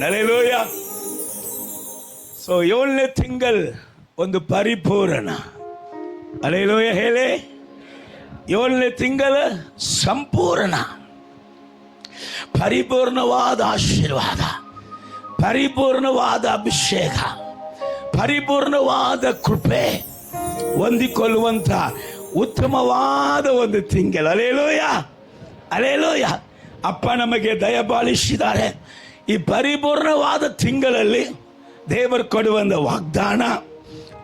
Hallelujah. So 7ನೇ ತಿಂಗಳು ಒಂದು ಪರಿಪೂರ್ಣ. ಹಲ್ಲೆಲೂಯ ಹೇಳಿ. 7ನೇ ತಿಂಗಳ ಸಂಪೂರ್ಣ ಪರಿಪೂರ್ಣವಾದ ಆಶೀರ್ವಾದ, ಪರಿಪೂರ್ಣವಾದ ಅಭಿಷೇಕ, ಪರಿಪೂರ್ಣವಾದ ಕೃಪೆ ಹೊಂದಿಕೊಳ್ಳುವಂತ ಉತ್ತಮವಾದ ಒಂದು ತಿಂಗಳು. Hallelujah, hallelujah. ಅಪ್ಪ ನಮಗೆ ದಯಪಾಲಿಸಿದ್ದಾರೆ. ಈ ಪರಿಪೂರ್ಣವಾದ ತಿಂಗಳಲ್ಲಿ ದೇವರು ಕೊಡುವಂಥ ವಾಗ್ದಾನ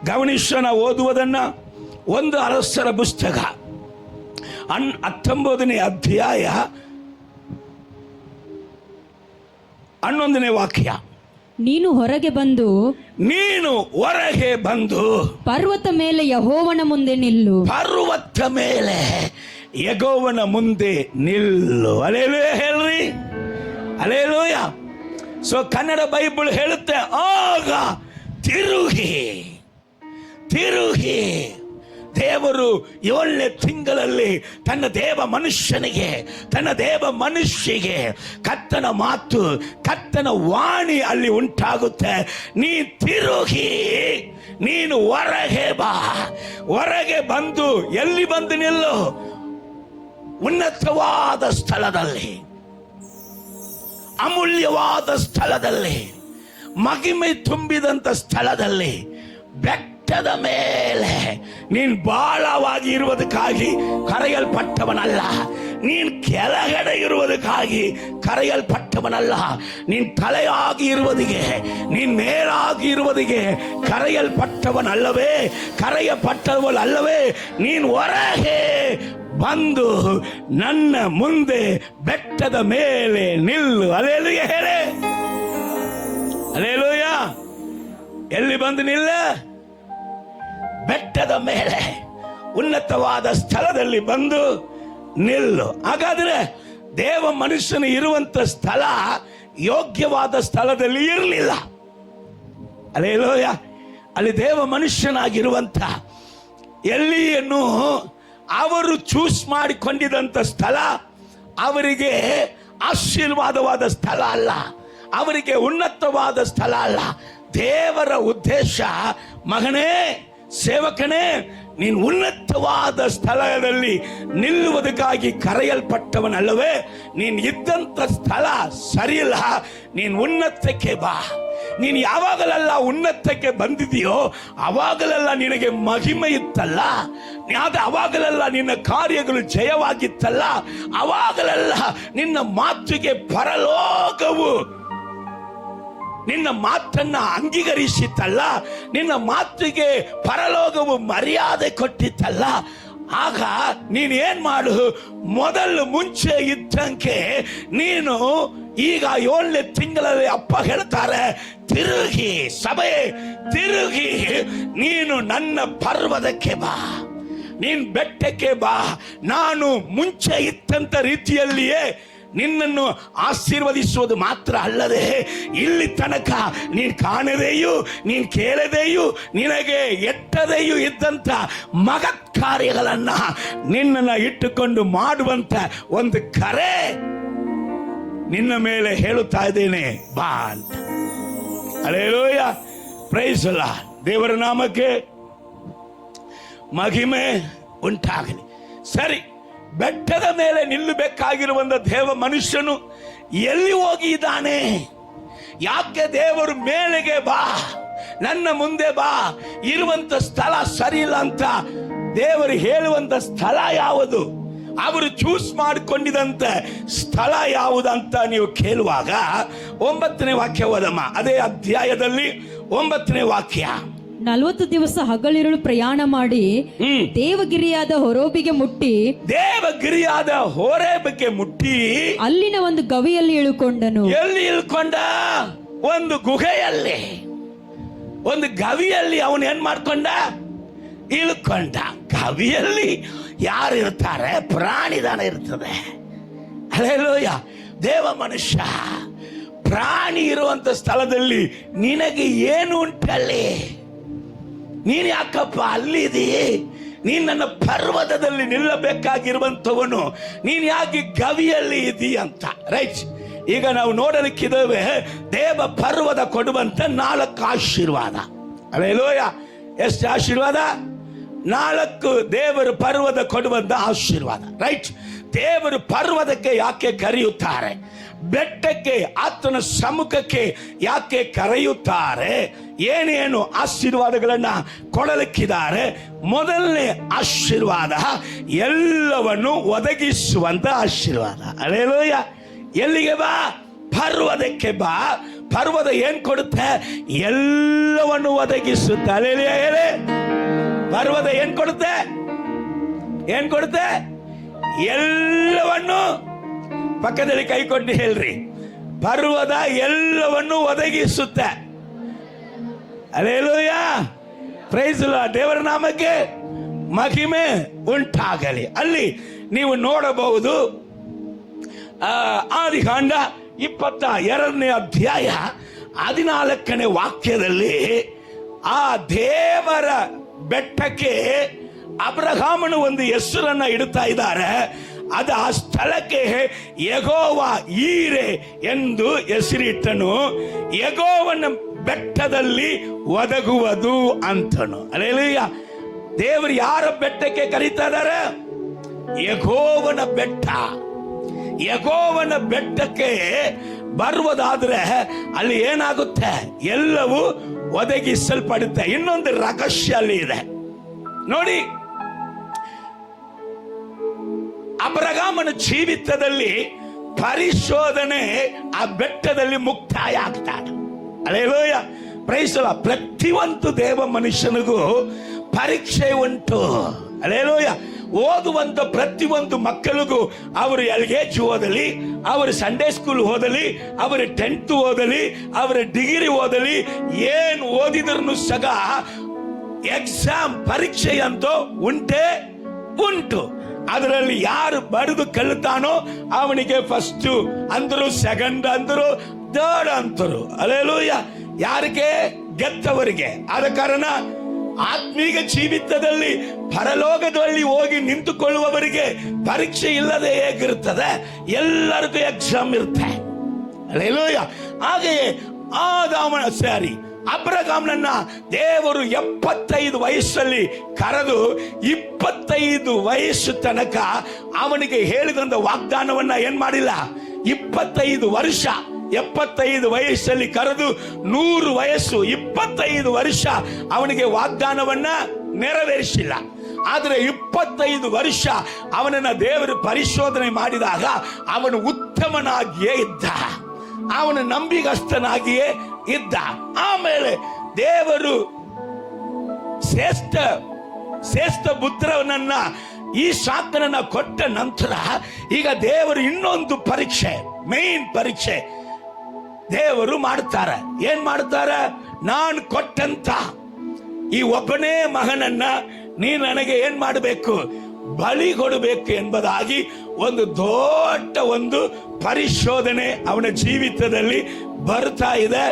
ಗಮನಿಸೋಣ. ಓದುವುದನ್ನ 1 ಅರಸರ ಪುಸ್ತಕ 19ನೇ ಅಧ್ಯಾಯ 11ನೇ ವಾಕ್ಯ. ನೀನು ಹೊರಗೆ ಬಂದು ಪರ್ವತ ಮೇಲೆ ಯೆಹೋವನ ಮುಂದೆ ನಿಲ್ಲು. ಪರ್ವತ ಮೇಲೆ ಯೆಹೋವನ ಮುಂದೆ ನಿಲ್ಲು. ಹಲ್ಲೆಲೂಯ ಹೇಳ್ರಿ, ಹಲ್ಲೆಲೂಯ. ಸೊ ಕನ್ನಡ ಬೈಬಲ್ ಹೇಳುತ್ತೆ, ಆಗ ತಿರುಗಿ ದೇವರು 7ನೇ ತಿಂಗಳಲ್ಲಿ ತನ್ನ ದೇವ ಮನುಷ್ಯನಿಗೆ ಕರ್ತನ ಮಾತು, ಕರ್ತನ ವಾಣಿ ಅಲ್ಲಿ ಉಂಟಾಗುತ್ತೆ. ನೀ ತಿರುಗಿ, ನೀನು ಹೊರಗೆ ಬಾ. ಹೊರಗೆ ಬಂದು ಎಲ್ಲಿ ಬಂದು ನಿಲ್ಲು? ಉನ್ನತವಾದ ಸ್ಥಳದಲ್ಲಿ, ಅಮೂಲ್ಯವಾದ ಸ್ಥಳದಲ್ಲಿ, ಮಹಿಮೆ ತುಂಬಿದಂತ ಸ್ಥಳದಲ್ಲಿ, ಬೆಟ್ಟದ ಮೇಲೆ. ನೀನ್ ಬಾಳವಾಗಿ ಇರುವುದಕ್ಕಾಗಿ ಕರೆಯಲ್ಪಟ್ಟವನಲ್ಲ. ನೀನ್ ಕೆಳಗಡೆ ಇರುವುದಕ್ಕಾಗಿ ಕರೆಯಲ್ಪಟ್ಟವನಲ್ಲ. ನೀನ್ ತಲೆಯಾಗಿ ಇರುವುದಿಗೆ, ನೀನ್ ಮೇಲಾಗಿ ಇರುವುದಿಗೆ ಕರೆಯಲ್ಪಟ್ಟವನಲ್ಲವೇ, ಕರೆಯಲ್ಪಟ್ಟವನಲ್ಲವೇ. ನೀನ್ ಹೊರಗೆ ಬಂದು ನನ್ನ ಮುಂದೆ ಬೆಟ್ಟದ ಮೇಲೆ ನಿಲ್ಲು. ಹಲ್ಲೆಲೂಯ ಹೇಳೆ, ಹಲ್ಲೆಲೂಯ. ಎಲ್ಲಿ ಬಂದು ನಿಲ್ಲ? ಬೆಟ್ಟದ ಮೇಲೆ, ಉನ್ನತವಾದ ಸ್ಥಳದಲ್ಲಿ ಬಂದು ನಿಲ್ಲು. ಹಾಗಾದ್ರೆ ದೇವ ಮನುಷ್ಯನು ಇರುವಂತ ಸ್ಥಳ ಯೋಗ್ಯವಾದ ಸ್ಥಳದಲ್ಲಿ ಇರಲಿಲ್ಲ. ಹಲ್ಲೆಲೂಯ. ಅಲ್ಲಿ ದೇವ ಮನುಷ್ಯನಾಗಿರುವಂತ ಎಲ್ಲಿಯನ್ನು ಅವರು ಚೂಸ್ ಮಾಡಿಕೊಂಡಿದಂತ ಸ್ಥಳ ಅವರಿಗೆ ಆಶೀರ್ವಾದವಾದ ಸ್ಥಳ ಅಲ್ಲ, ಅವರಿಗೆ ಉನ್ನತವಾದ ಸ್ಥಳ ಅಲ್ಲ. ದೇವರ ಉದ್ದೇಶ, ಮಗನೇ, ಸೇವಕನೇ, ನೀನು ಉನ್ನತವಾದ ಸ್ಥಳದಲ್ಲಿ ನಿಲ್ಲುವುದಕ್ಕಾಗಿ ಕರೆಯಲ್ಪಟ್ಟವನಲ್ಲವೇ. ನೀನು ಇದ್ದಂಥ ಸ್ಥಳ ಸರಿಯಿಲ್ಲ, ನೀನು ಉನ್ನತಕ್ಕೆ ಬಾ. ನೀನು ಯಾವಾಗಲೆಲ್ಲ ಉನ್ನತಕ್ಕೆ ಬಂದಿದೆಯೋ ಅವಾಗಲೆಲ್ಲ ನಿನಗೆ ಮಹಿಮೆ ಇತ್ತಲ್ಲ, ಅವಾಗಲೆಲ್ಲ ನಿನ್ನ ಕಾರ್ಯಗಳು ಜಯವಾಗಿತ್ತಲ್ಲ, ಅವಾಗಲೆಲ್ಲ ನಿನ್ನ ಮಾತಿಗೆ ಪರಲೋಕವು ನಿನ್ನ ಮಾತನ್ನ ಅಂಗೀಕರಿಸಿತ್ತಲ್ಲ, ನಿನ್ನ ಮಾತಿಗೆ ಪರಲೋಕವು ಮರ್ಯಾದೆ ಕೊಟ್ಟಿತ್ತಲ್ಲ. ಆಗ ನೀನು ಏನ್ ಮಾಡು? ಮೊದಲು ಮುಂಚೆ ಇದ್ದಂಗೆ ನೀನು ಈಗ 7ನೇ ತಿಂಗಳಲ್ಲಿ ಅಪ್ಪ ಹೇಳ್ತಾರೆ, ತಿರುಗಿ ಸಭೆ, ತಿರುಗಿ ನೀನು ನನ್ನ ಪರ್ವತಕ್ಕೆ ಬಾ, ನೀನ್ ಬೆಟ್ಟಕ್ಕೆ ಬಾ. ನಾನು ಮುಂಚೆ ಇದ್ದಂತ ರೀತಿಯಲ್ಲಿಯೇ ನಿನ್ನನ್ನು ಆಶೀರ್ವದಿಸುವುದು ಮಾತ್ರ ಅಲ್ಲದೆ, ಇಲ್ಲಿ ತನಕ ನೀನು ಕಾಣದೆಯೂ ನೀನು ಕೇಳದೆಯೂ ನಿನಗೆ ಎಟ್ಟದೆಯೂ ಇದ್ದಂತ ಮಗತ್ ಕಾರ್ಯಗಳನ್ನ ನಿನ್ನನ್ನು ಇಟ್ಟುಕೊಂಡು ಮಾಡುವಂತ ಒಂದು ಕರೆ ನಿನ್ನ ಮೇಲೆ ಹೇಳುತ್ತಾ ಇದ್ದೇನೆ, ಬಾ ಅಂತ. Hallelujah, praise the lord. ದೇವರ ನಾಮಕ್ಕೆ ಮಹಿಮೆ ಉಂಟಾಗಲಿ. ಸರಿ, ಬೆಟ್ಟದ ಮೇಲೆ ನಿಲ್ಲಬೇಕಾಗಿರುವಂತ ದೇವ ಮನುಷ್ಯನು ಎಲ್ಲಿ ಹೋಗಿದ್ದಾನೆ? ಯಾಕೆ ದೇವರು ಮೇಲೆಗೆ ಬಾ, ನನ್ನ ಮುಂದೆ ಬಾ, ಇರುವಂತ ಸ್ಥಳ ಸರಿ ಇಲ್ಲ ಅಂತ ದೇವರು ಹೇಳುವಂತ ಸ್ಥಳ ಯಾವುದು? ಅವರು ಚೂಸ್ ಮಾಡಿಕೊಂಡಿದಂತ ಸ್ಥಳ ಯಾವುದಂತ ನೀವು ಕೇಳುವಾಗ 9ನೇ ವಾಕ್ಯ ಓದಮ್ಮ. ಅದೇ ಅಧ್ಯಾಯದಲ್ಲಿ 9ನೇ ವಾಕ್ಯ. 40 ದಿವಸ ಹಗಲಿರುಳು ಪ್ರಯಾಣ ಮಾಡಿ ದೇವಗಿರಿಯಾದ ಹೊರೋಬಿಗೆ ಮುಟ್ಟಿ, ದೇವಗಿರಿಯಾದ ಹೊರೇಬಿಗೆ ಮುಟ್ಟಿ ಅಲ್ಲಿನ ಒಂದು ಗವಿಯಲ್ಲಿ ಇಳುಕೊಂಡನು. ಎಲ್ಲಿ ಇಳ್ಕೊಂಡ? ಒಂದು ಗುಹೆಯಲ್ಲಿ, ಒಂದು ಗವಿಯಲ್ಲಿ ಅವನು ಏನ್ ಮಾಡ್ಕೊಂಡ? ಇಳ್ಕೊಂಡ. ಗವಿಯಲ್ಲಿ ಯಾರು ಇರ್ತಾರೆ? ಪ್ರಾಣಿದಾನ ಇರ್ತದೆ. ಹಲ್ಲೆಲೂಯ. ದೇವ ಮನುಷ್ಯ ಪ್ರಾಣಿ ಇರುವಂತ ಸ್ಥಳದಲ್ಲಿ ನಿನಗೆ ಏನು ಉಂಟಲ್ಲಿ? ನೀನ್ ಯಾಕಪ್ಪ ಅಲ್ಲಿದ್ದೀ? ನೀನ್ ನನ್ನ ಪರ್ವತದಲ್ಲಿ ನಿಲ್ಲಬೇಕಾಗಿರುವಂತವನು, ನೀನ್ ಯಾಕೆ ಗವಿಯಲ್ಲಿ ಇದ್ದೀ ಅಂತ. ರೈಟ್, ಈಗ ನಾವು ನೋಡಲಿಕ್ಕಿದ್ದೇವೆ ದೇವ ಪರ್ವತ ಕೊಡುವಂತ 4 ಆಶೀರ್ವಾದ. ಹಲ್ಲೆಲೂಯಾ. ಎಷ್ಟು ಆಶೀರ್ವಾದ? 4 ದೇವರು ಪರ್ವತ ಕೊಡುವಂತ ಆಶೀರ್ವಾದ. ರೈಟ್. ದೇವರು ಪರ್ವತಕ್ಕೆ ಯಾಕೆ ಕರೆಯುತ್ತಾರೆ? ಬೆಟ್ಟಕ್ಕೆ, ಆತನ ಸಮ್ಮುಖಕ್ಕೆ ಯಾಕೆ ಕರೆಯುತ್ತಾರೆ? ಏನೇನು ಆಶೀರ್ವಾದಗಳನ್ನ ಕೊಡಲಿಕ್ಕಿದ್ದಾರೆ? ಮೊದಲನೇ ಆಶೀರ್ವಾದ ಎಲ್ಲವನ್ನು ಒದಗಿಸುವಂತ ಆಶೀರ್ವಾದ. ಹಲ್ಲೆಲೂಯಾ. ಎಲ್ಲಿಗೆ ಬಾ? ಪರ್ವತಕ್ಕೆ ಬಾ. ಪರ್ವತ ಏನ್ ಕೊಡುತ್ತೆ? ಎಲ್ಲವನ್ನು ಒದಗಿಸುತ್ತೆ. ಹಲ್ಲೆಲೂಯಾ ಹೇಳಿ. ಪರ್ವತ ಏನ್ ಕೊಡುತ್ತೆ? ಏನ್ ಕೊಡುತ್ತೆ? ಎಲ್ಲವನ್ನು. ಪಕ್ಕದಲ್ಲಿ ಕೈ ಕೊಟ್ಟು ಹೇಳ್ರಿ, ಪರ್ವತ ಎಲ್ಲವನ್ನು ಒದಗಿಸುತ್ತೆ. ಹಲ್ಲೆಲೂಯಾ. Praise lord. ದೇವರ ನಾಮಕ್ಕೆ ಮಹಿಮೆ ಉಂಟಾಗಲಿ. ಅಲ್ಲಿ ನೀವು ನೋಡಬಹುದು, ಆದಿಕಾಂಡ 22ನೇ ಅಧ್ಯಾಯ 14ನೇ ವಾಕ್ಯದಲ್ಲಿ ಆ ದೇವರ ಬೆಟ್ಟಕ್ಕೆ ಅಬ್ರಹಾಮನು ಒಂದು ಹೆಸರನ್ನ ಇಡುತ್ತಾ ಇದ್ದಾರೆ. ಅದು ಆ ಸ್ಥಳಕ್ಕೆ ಯೆಹೋವ ಈರೆ ಎಂದು ಹೆಸರಿಟ್ಟನು. ಯೆಹೋವನ ಬೆಟ್ಟದಲ್ಲಿ ಒದಗುವುದು ಅಂತನು. ಹಲ್ಲೆಲೂಯಾ. ದೇವರು ಯಾರ ಬೆಟ್ಟಕ್ಕೆ ಕರೀತಾ ಇದ್ದಾರೆ? ಯೆಹೋವನ ಬೆಟ್ಟ. ಯೆಹೋವನ ಬೆಟ್ಟಕ್ಕೆ ಬರುವುದಾದ್ರೆ ಅಲ್ಲಿ ಏನಾಗುತ್ತೆ? ಎಲ್ಲವೂ ಒದಗಿಸಲ್ಪಡುತ್ತೆ. ಇನ್ನೊಂದು ರಹಸ್ಯ ಅಲ್ಲಿ ಇದೆ ನೋಡಿ. ಅಬ್ರಹಾಮನ ಜೀವಿತದಲ್ಲಿ ಪರಿಶೋಧನೆ ಆ ಬೆಟ್ಟದಲ್ಲಿ ಮುಕ್ತಾಯ ಆಗ್ತಾನೆ. ಹಲ್ಲೆಲೂಯಾ. Praise the lord. ಪ್ರತಿಯೊಂದು ದೇವ ಮನುಷ್ಯನಿಗೂ ಪರೀಕ್ಷೆ ಉಂಟು. ಹಲ್ಲೆಲೂಯಾ. ಓದುವಂತ ಪ್ರತಿಯೊಂದು ಮಕ್ಕಳಿಗೂ ಅವರು LKG ಓದಲಿ, ಅವರು ಸಂಡೇ ಸ್ಕೂಲ್ ಓದಲಿ, ಅವರು 10th ಓದಲಿ, ಅವರ ಡಿಗ್ರಿ ಓದಲಿ, ಏನು ಓದಿದ್ರು ಸಹ ಎಕ್ಸಾಮ್ ಪರೀಕ್ಷೆ ಅಂತೂ ಉಂಟೇ ಉಂಟು. ಅದರಲ್ಲಿ ಯಾರು ಬರೆದು ಕಲಿತಾನೋ ಅವನಿಗೆ ಫಸ್ಟ್ ಅಂದರು, ಸೆಕೆಂಡ್ ಅಂದರು, ಥರ್ಡ್ ಅಂತರು. ಹಲ್ಲೆಲೂಯಾ. ಯಾರಿಗೆ? ಗೆದ್ದವರಿಗೆ. ಆದ ಕಾರಣ ಆತ್ಮೀಕ ಜೀವಿತದಲ್ಲಿ ಪರಲೋಕದಲ್ಲಿ ಹೋಗಿ ನಿಂತುಕೊಳ್ಳುವವರಿಗೆ ಪರೀಕ್ಷೆ ಇಲ್ಲದೆ ಹೇಗಿರುತ್ತದೆ? ಎಲ್ಲರಿಗೂ ಎಕ್ಸಾಮ್ ಇರುತ್ತೆ. ಹಲ್ಲೆಲೂಯಾ. ಹಾಗೆಯೇ ಅಬ್ರಹಾಮನನ್ನ ದೇವರು 75 ವಯಸ್ಸಲ್ಲಿ ಕರೆದು 25 ವಯಸ್ಸು ತನಕ ಅವನಿಗೆ ಹೇಳಿದಂತ ವಾಗ್ದಾನವನ್ನ ಏನ್ ಮಾಡಿಲ್ಲ? 25 ವರ್ಷ 75 ವಯಸ್ಸಲ್ಲಿ ಕರೆದು 100 ವಯಸ್ಸು 25 ವರ್ಷ ಅವನಿಗೆ ವಾಗ್ದಾನವನ್ನ ನೆರವೇರಿಸಿಲ್ಲ. ಆದರೆ 25 ವರ್ಷ ಅವನನ್ನ ದೇವರು ಪರಿಶೋಧನೆ ಮಾಡಿದಾಗ ಅವನು ಉತ್ತಮನಾಗಿಯೇ ಇದ್ದ, ಅವನ ನಂಬಿಗಸ್ತನಾಗಿಯೇ ಇದ್ದ. ಆಮೇಲೆ ದೇವರು ಶ್ರೇಷ್ಠ ಪುತ್ರನನ್ನ ಈ ಶಾಖನನ್ನ ಕೊಟ್ಟ ನಂತರ ಈಗ ದೇವರು ಇನ್ನೊಂದು ಪರೀಕ್ಷೆ, ಮೇನ್ ಪರೀಕ್ಷೆ ದೇವರು ಮಾಡ್ತಾರೆ. ಏನ್ ಮಾಡ್ತಾರೆ? ನಾನು ಕೊಟ್ಟಂತ ಈ ಒಬ್ಬನೇ ಮಗನನ್ನ ನೀ ನನಗೆ ಏನ್ ಮಾಡಬೇಕು? ಬಲಿ ಕೊಡಬೇಕು ಎಂಬುದಾಗಿ ಒಂದು ದೊಡ್ಡ ಪರಿಶೋಧನೆ ಅವನ ಜೀವಿತದಲ್ಲಿ ಬರ್ತಾ ಇದೆ.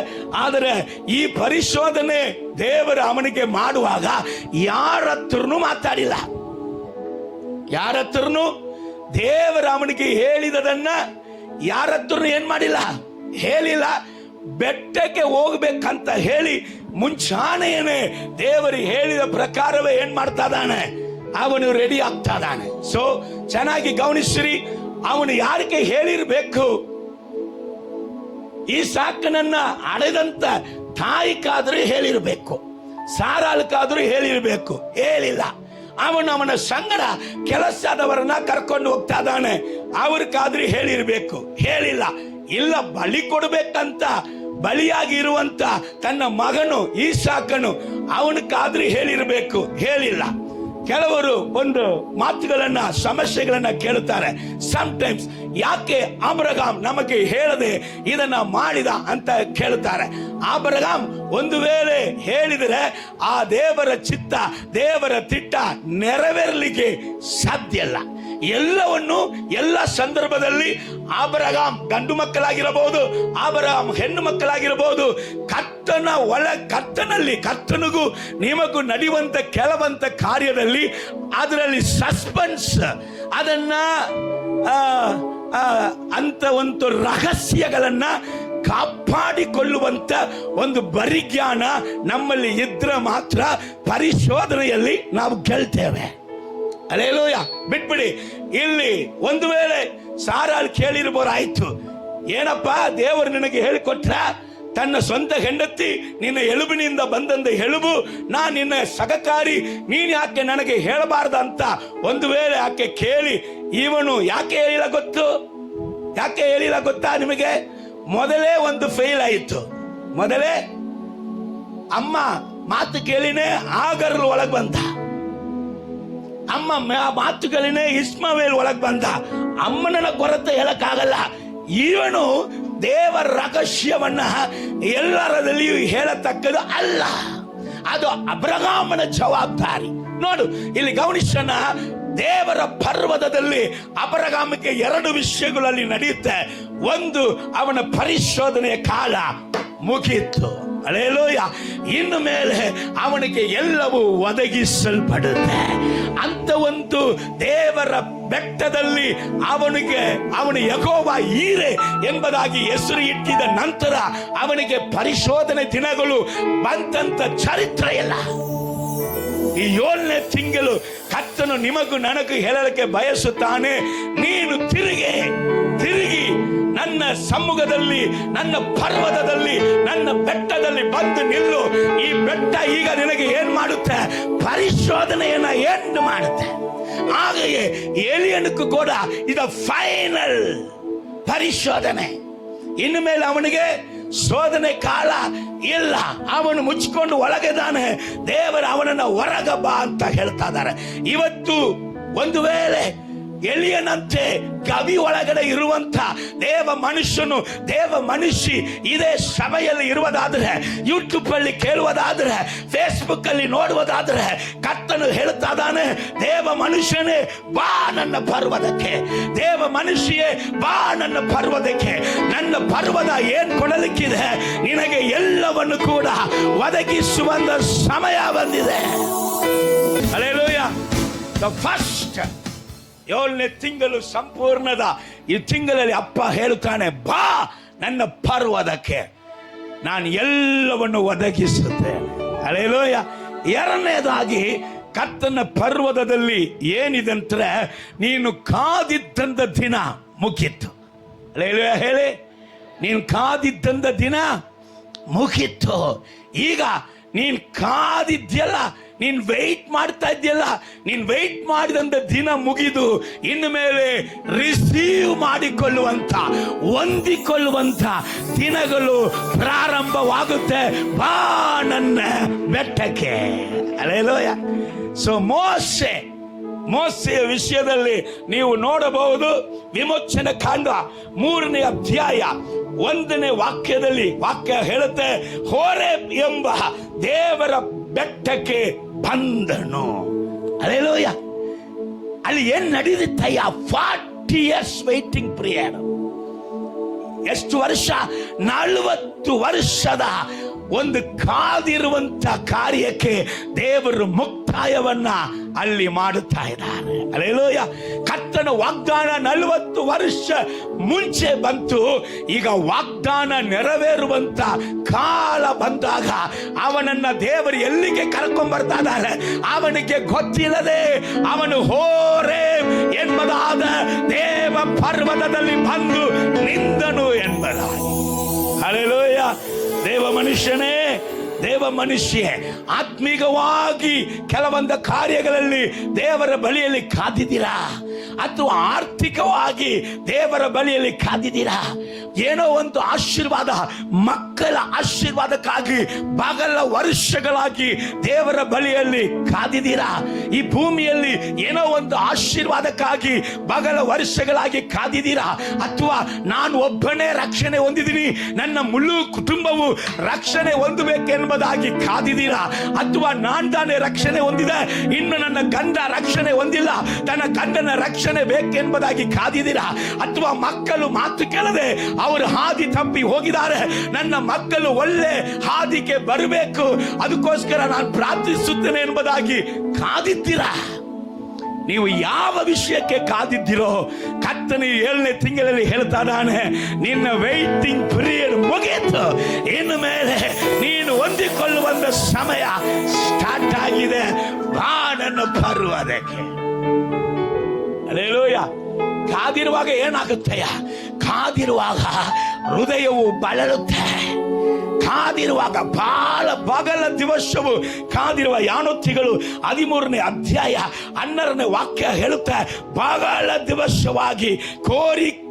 ಆದರೆ ಈ ಪರಿಶೋಧನೆ ದೇವರು ಅವನಿಗೆ ಮಾಡುವಾಗ ಯಾರ ಹತ್ರನೂ ಮಾತಾಡಿಲ್ಲ. ಯಾರ ಹತ್ರನೂ ದೇವರು ಅವನಿಗೆ ಹೇಳಿದದನ್ನ ಯಾರ ಹತ್ರನೂ ಏನ್ ಮಾಡಿಲ್ಲ? ಹೇಳಿಲ್ಲ. ಬೆಟ್ಟಕ್ಕೆ ಹೋಗ್ಬೇಕಂತ ಹೇಳಿ ಮುಂಚಾನೆಯೇ ದೇವರು ಹೇಳಿದ ಪ್ರಕಾರವೇ ಏನ್ ಮಾಡ್ತಾ ಇದ್ದಾನೆ? ಅವನು ರೆಡಿ ಆಗ್ತಾ ಇದ್ದಾನೆ. ಸೊ ಚೆನ್ನಾಗಿ ಗಮನಿಸ್ರಿ. ಅವನು ಯಾರಿಗೆ ಹೇಳಿರ್ಬೇಕು? ಈ ಸಾಕನನ್ನ ಅಡೆದಂತ ತಾಯಿಕಾದ್ರೂ ಹೇಳಿರ್ಬೇಕು, ಸಾರಾಳಕ್ಕಾದ್ರೂ ಹೇಳಿರ್ಬೇಕು. ಹೇಳಿಲ್ಲ. ಅವನ ಸಂಗಡ ಕೆಲಸದವರನ್ನ ಕರ್ಕೊಂಡು ಹೋಗ್ತಾ ಇದ್ದಾನೆ, ಅವ್ರಿಗಾದ್ರೂ ಹೇಳಿರ್ಬೇಕು. ಹೇಳಿಲ್ಲ. ಇಲ್ಲ, ಬಲಿ ಕೊಡ್ಬೇಕಂತ ಬಲಿಯಾಗಿ ಇರುವಂತ ತನ್ನ ಮಗನು ಈಸಾಕನು ಅವನಕ್ಕಾದ್ರೂ ಹೇಳಿರ್ಬೇಕು. ಹೇಳಿಲ್ಲ. ಕೆಲವರು ಒಂದು ಮಾತುಗಳನ್ನ, ಸಮಸ್ಯೆಗಳನ್ನ ಕೇಳುತ್ತಾರೆ. ಸಮಟೈಮ್ಸ್ ಯಾಕೆ ಅಬ್ರಹಾಮ್ ನಮಗೆ ಹೇಳದೆ ಇದನ್ನ ಮಾಡಿದ ಅಂತ ಕೇಳುತ್ತಾರೆ. ಅಬ್ರಹಾಮ್ ಒಂದು ವೇಳೆ ಹೇಳಿದರೆ ಆ ದೇವರ ಚಿತ್ತ, ದೇವರ ತಿಟ್ಟ ನೆರವೇರಲಿಕ್ಕೆ ಸಾಧ್ಯ ಇಲ್ಲ. ಎಲ್ಲವನ್ನು ಎಲ್ಲ ಸಂದರ್ಭದಲ್ಲಿ ಅಬ್ರಹಾಮ್ ಗಂಡು ಮಕ್ಕಳಾಗಿರಬಹುದು, ಅಬ್ರಹಾಮ್ ಹೆಣ್ಣು ಮಕ್ಕಳಾಗಿರಬಹುದು, ಕರ್ತನಿಗೂ ನಿಮಗೂ ನಡೆಯುವಂತ ಕೆಲವಂತ ಕಾರ್ಯದಲ್ಲಿ ಅದರಲ್ಲಿ ಸಸ್ಪೆನ್ಸ್, ಅದನ್ನ ಅಂತ ಒಂದು ರಹಸ್ಯಗಳನ್ನ ಕಾಪಾಡಿಕೊಳ್ಳುವಂತ ಒಂದು ಪರಿಜ್ಞಾನ ನಮ್ಮಲ್ಲಿ ಇದ್ರೆ ಮಾತ್ರ ಪರಿಶೋಧನೆಯಲ್ಲಿ ನಾವು ಗೆಲ್ತೇವೆ. ಹಲ್ಲೆಲೂಯ. ಬಿಟ್ಬಿಡಿ. ಇಲ್ಲಿ ಒಂದು ವೇಳೆ ಸಾರಾಳ್ ಕೇಳಿರ್ಬೋರಾಯ್ತು, ಏನಪ್ಪ ದೇವರು ನಿನಗೆ ಹೇಳಿಕೊಟ್ರ, ತನ್ನ ಸ್ವಂತ ಹೆಂಡತಿ ನಿನ್ನ ಎಲುಬಿನಿಂದ ಬಂದಂದ ಎಲುಬು, ನಾ ನಿನ್ನ ಸಹಕಾರಿ, ನೀನ್ ಯಾಕೆ ನನಗೆ ಹೇಳಬಾರ್ದ ಅಂತ ಒಂದು ವೇಳೆ ಆಕೆ ಕೇಳಿ, ಇವನು ಯಾಕೆ ಹೇಳಿಲ್ಲ ಗೊತ್ತಾ ನಿಮಗೆ? ಮೊದಲೇ ಒಂದು ಫೇಲ್ ಆಯಿತು. ಮೊದಲೇ ಅಮ್ಮ ಮಾತು ಕೇಳಿನೇ ಆಗರ್ಲು ಒಳಗ್ ಬಂದ, ಅಮ್ಮ ಮಾತು ಕೇಳಿನೇ ಇಸ್ಮಾವೇಲ್ ಒಳಗ್ ಬಂದ. ಅಮ್ಮನ ಕೊರತೆ ಹೇಳಕ್ಕಾಗಲ್ಲ. ಇವನು ದೇವರ ರಹಸ್ಯವನ್ನ ಎಲ್ಲರಲ್ಲಿಯೂ ಹೇಳತಕ್ಕದ್ದು ಅಲ್ಲ, ಅದು ಅಬ್ರಹಾಮನ ಜವಾಬ್ದಾರಿ. ನೋಡು ಇಲ್ಲಿ ಗಮನಿಸೋಣ, ದೇವರ ಪರ್ವತದಲ್ಲಿ ಅಬ್ರಹಾಮಕ್ಕೆ 2 ವಿಷಯಗಳಲ್ಲಿ ನಡೆಯುತ್ತೆ. ಒಂದು, ಅವನ ಪರಿಶೋಧನೆಯ ಕಾಲ ಮುಗಿಯಿತು. ಹಲ್ಲೆಲೂಯ. ಇನ್ನು ಮೇಲೆ ಅವನಿಗೆ ಎಲ್ಲವೂ ಒದಗಿಸಲ್ಪಡುತ್ತೆ. ಅಂತ ಒಂದು ದೇವರ ಬೆಟ್ಟದಲ್ಲಿ ಅವನು ಯೆಹೋವ ಈರೆ ಎಂಬುದಾಗಿ ಹೆಸರು ಇಟ್ಟಿದ ನಂತರ ಅವನಿಗೆ ಪರಿಶೋಧನೆ ದಿನಗಳು ಬಂದಂತ ಚರಿತ್ರೆ ಇಲ್ಲ. ಈ 7ನೇ ತಿಂಗಳು ಕರ್ತನು ನಿಮಗೂ ನನಗೂ ಹೇಳಲಿಕ್ಕೆ ಬಯಸುತ್ತಾನೆ, ನೀನು ತಿರುಗಿ ನನ್ನ ಸಮ್ಮುಖದಲ್ಲಿ, ನನ್ನ ಪರ್ವತದಲ್ಲಿ, ನನ್ನ ಬೆಟ್ಟದಲ್ಲಿ ಬಂದು ನಿಲ್ಲು. ಈ ಬೆಟ್ಟ ಈಗ ನಿನಗೆ ಏನ್ ಮಾಡುತ್ತೆ? ಪರಿಶೋಧನೆಯನ್ನ ಎಂಡ್ ಮಾಡುತ್ತೆ. ಹಾಗೆಯೇ ಏಲಿಯನ್ಗೂ ಕೂಡ ಇದು ಫೈನಲ್ ಪರಿಶೋಧನೆ. ಇನ್ನು ಮೇಲೆ ಅವನಿಗೆ ಶೋಧನೆ ಕಾಲ ಇಲ್ಲ. ಅವನು ಮುಚ್ಚಿಕೊಂಡು ಒಳಗಿದ್ದಾನೆ. ದೇವರು ಅವನನ್ನ ಹೊರಗ ಬಾ ಅಂತ ಹೇಳ್ತಾ ಇದ್ದಾರೆ. ಇವತ್ತು ಒಂದು ವೇಳೆ ಎಲಿಯನಂತೆ ಕವಿ ಒಳಗಡೆ ಇರುವಂತ ದೇವ ಮನುಷ್ಯ ಇದೇ ಸಭೆಯಲ್ಲಿ ಇರುವುದಾದ್ರೆ, ಯೂಟ್ಯೂಬ್ ಅಲ್ಲಿ ಕೇಳುವುದಾದ್ರೆ, ಫೇಸ್ಬುಕ್ ಅಲ್ಲಿ ನೋಡುವುದಾದ್ರೆ, ಕರ್ತನು ಹೇಳ್ತಾ ಇದ್ದಾನೆ, ದೇವ ಮನುಷ್ಯನೇ ಬಾ ನನ್ನ ಪರ್ವತಕ್ಕೆ, ದೇವ ಮನುಷ್ಯೇ ಬಾ ನನ್ನ ಪರ್ವತಕ್ಕೆ. ನನ್ನ ಪರ್ವತ ಏನ್ ಕೊಡಲಿಕ್ಕಿದೆ, ನಿನಗೆ ಎಲ್ಲವನ್ನು ಕೂಡ ಒದಗಿಸುವ ಸಮಯ ಬಂದಿದೆ. ಹಲ್ಲೆಲೂಯ. ದ ಫಸ್ಟ್ 7ನೇ ತಿಂಗಳು ಸಂಪೂರ್ಣದ ಈ ತಿಂಗಳಲ್ಲಿ ಅಪ್ಪ ಹೇಳುತ್ತಾನೆ, ಬಾ ನನ್ನ ಪರ್ವತಕ್ಕೆ, ನಾನು ಎಲ್ಲವನ್ನು ಒದಗಿಸುತ್ತೇನೆ. ಹಲ್ಲೆಲೂಯ. 2ನೇದಾಗಿ ಕರ್ತನ ಪರ್ವತದಲ್ಲಿ ಏನಿದೆ ಅಂದ್ರೆ, ನೀನು ಕಾದಿದ್ದಂತ ದಿನ ಮುಗಿತ್ತು. ಹಲ್ಲೆಲೂಯ ಹೇಳಿ. ನೀನು ಕಾದಿದ್ದಂತ ದಿನ ಮುಗಿತ್ತು. ಈಗ ನೀನ್ ಕಾದಿದ್ಯಲ್ಲ, ನೀನ್ ವೆಯ್ಟ್ ಮಾಡ್ತಾ ಇದ್ಯಲ್ಲ, ನೀನ್ ವೆಯ್ಟ್ ಮಾಡಿದಂತ ದಿನ ಮುಗಿದು ಇನ್ನು ಮೇಲೆ ರಿಸೀವ್ ಮಾಡಿಕೊಳ್ಳುವಂತ, ಹೊಂದಿಕೊಳ್ಳುವಂತ ದಿನಗಳು ಪ್ರಾರಂಭವಾಗುತ್ತೆ. ಬಾ ನನ್ನ ಬೆಟ್ಟಕ್ಕೆ. ಹಲ್ಲೆಲೂಯ. ಸೊ ಮೋಸೆಯ ವಿಷಯದಲ್ಲಿ ನೀವು ನೋಡಬಹುದು, ವಿಮೋಚನೆ ಕಾಂಡ 3ನೇ ಅಧ್ಯಾಯ 1ನೇ ವಾಕ್ಯದಲ್ಲಿ ವಾಕ್ಯ ಹೇಳುತ್ತೆ, ಹೋರೇಬ್ ಎಂಬ ದೇವರ ಬೆಟ್ಟಕ್ಕೆ ಬಂದನು. ಹಲ್ಲೆಲೂಯ. ಅಲ್ಲಿ ಏನ್ ನಡೆದಿತ್ತಯ್ಯ? 40 years ವೇಟಿಂಗ್ ಪೀರಿಯಡ್. ಎಷ್ಟು ವರ್ಷ? 40 ವರ್ಷದ ಒಂದು ಕಾದಿರುವಂತ ಕಾರ್ಯಕ್ಕೆ ದೇವರು ಮುಕ್ತಾಯವನ್ನ ಅಲ್ಲಿ ಮಾಡುತ್ತಾ ಇದ್ದಾರೆ. ಹಲ್ಲೆಲೂಯ. ಕರ್ತನ ವಾಗ್ದಾನ 40 ವರ್ಷ ಮುಂಚೆ ಬಂತು. ಈಗ ವಾಗ್ದಾನ ನೆರವೇರುವಂತ ಕಾಲ ಬಂದಾಗ ಅವನನ್ನ ದೇವರು ಎಲ್ಲಿಗೆ ಕರ್ಕೊಂಡ್ ಬರ್ತಾ ಇದ್ದಾರೆ ಅವನಿಗೆ ಗೊತ್ತಿಲ್ಲದೆ ಅವನು ಹೋರೇಬ್ ಎಂಬುದಾದ ದೇವ ಪರ್ವತದಲ್ಲಿ ಬಂದು ನಿಂದನು ಎಂಬುದಾಗಿ. ಹಲ್ಲೆಲೂಯ. ದೇವ ಮನುಷ್ಯ ಆತ್ಮೀಕವಾಗಿ ಕೆಲವೊಂದು ಕಾರ್ಯಗಳಲ್ಲಿ ದೇವರ ಬಳಿಯಲ್ಲಿ ಕಾದಿದ್ದೀರಾ, ಅಥವಾ ಆರ್ಥಿಕವಾಗಿ ದೇವರ ಬಳಿಯಲ್ಲಿ ಕಾದಿದ್ದೀರಾ? ಏನೋ ಒಂದು ಆಶೀರ್ವಾದ, ಮಕ್ಕಳ ಆಶೀರ್ವಾದಕ್ಕಾಗಿ ಬಹಳ ವರ್ಷಗಳಾಗಿ ದೇವರ ಬಳಿಯಲ್ಲಿ ಕಾದಿದ್ದೀರಾ? ಈ ಭೂಮಿಯಲ್ಲಿ ಏನೋ ಒಂದು ಆಶೀರ್ವಾದಕ್ಕಾಗಿ ಬಹಳ ವರ್ಷಗಳಾಗಿ ಕಾದಿದ್ದೀರಾ? ಅಥವಾ ನಾನು ಒಬ್ಬನೇ ರಕ್ಷಣೆ ಹೊಂದಿದ್ದೀನಿ, ನನ್ನ ಮುಳ್ಳು ಕುಟುಂಬವು ರಕ್ಷಣೆ ಹೊಂದಬೇಕೆಂಬುದಾಗಿ ಕಾದಿದ್ದೀರಾ? ಅಥವಾ ನಾನ್ ತಾನೇ ರಕ್ಷಣೆ ಹೊಂದಿದೆ, ಇನ್ನು ನನ್ನ ಗಂಡ ರಕ್ಷಣೆ ಹೊಂದಿಲ್ಲ, ತನ್ನ ಗಂಡನ ರಕ್ಷಣೆ ಬೇಕೆಂಬುದಾಗಿ ಕಾದಿದ್ದೀರಾ? ಅಥವಾ ಮಕ್ಕಳು ಮಾತು ಕೇಳದೆ ಅವರು ಹಾದಿ ತಪ್ಪಿ ಹೋಗಿದ್ದಾರೆ, ನನ್ನ ಮಕ್ಕಳು ಒಳ್ಳೆ ಹಾದಿಗೆ ಬರಬೇಕು, ಅದಕ್ಕೋಸ್ಕರ ನಾನು ಪ್ರಾರ್ಥಿಸುತ್ತೇನೆ ಎಂಬುದಾಗಿ ಕಾದಿದ್ದೀರಾ? ನೀವು ಯಾವ ವಿಷಯಕ್ಕೆ ಕಾದಿದ್ದೀರೋ ಕರ್ತನು 7ನೇ ತಿಂಗಳಲ್ಲಿ ಹೇಳ್ತಾನೆ, ನಿನ್ನ ವೇಟಿಂಗ್ ಪೀರಿಯಡ್ ಮುಗಿಯಿತು, ಇನ್ನು ಮೇಲೆ ನೀನು ಹೊಂದಿಕೊಳ್ಳುವಂತ ಸಮಯ ಸ್ಟಾರ್ಟ್ ಆಗಿದೆ, ಬಾ ನನ್ನ ಬರುವುದಕ್ಕೆ. ಹಲ್ಲೆಲೂಯಾ. ಕಾದಿರುವಾಗ ಏನಾಗುತ್ತೆಯ? ಕಾದಿರುವಾಗ ಹೃದಯವು ಬಳಲುತ್ತೆ. ಕಾದಿರುವಾಗ ಬಹಳ ಬಗಲ ದಿವಸವು ಕಾದಿರುವ ಯಾನೋತ್ತಿಗಳು 13ನೇ ಅಧ್ಯಾಯ 12ನೇ ವಾಕ್ಯ ಹೇಳುತ್ತೆ, ಬಹಳ ದಿವಸವಾಗಿ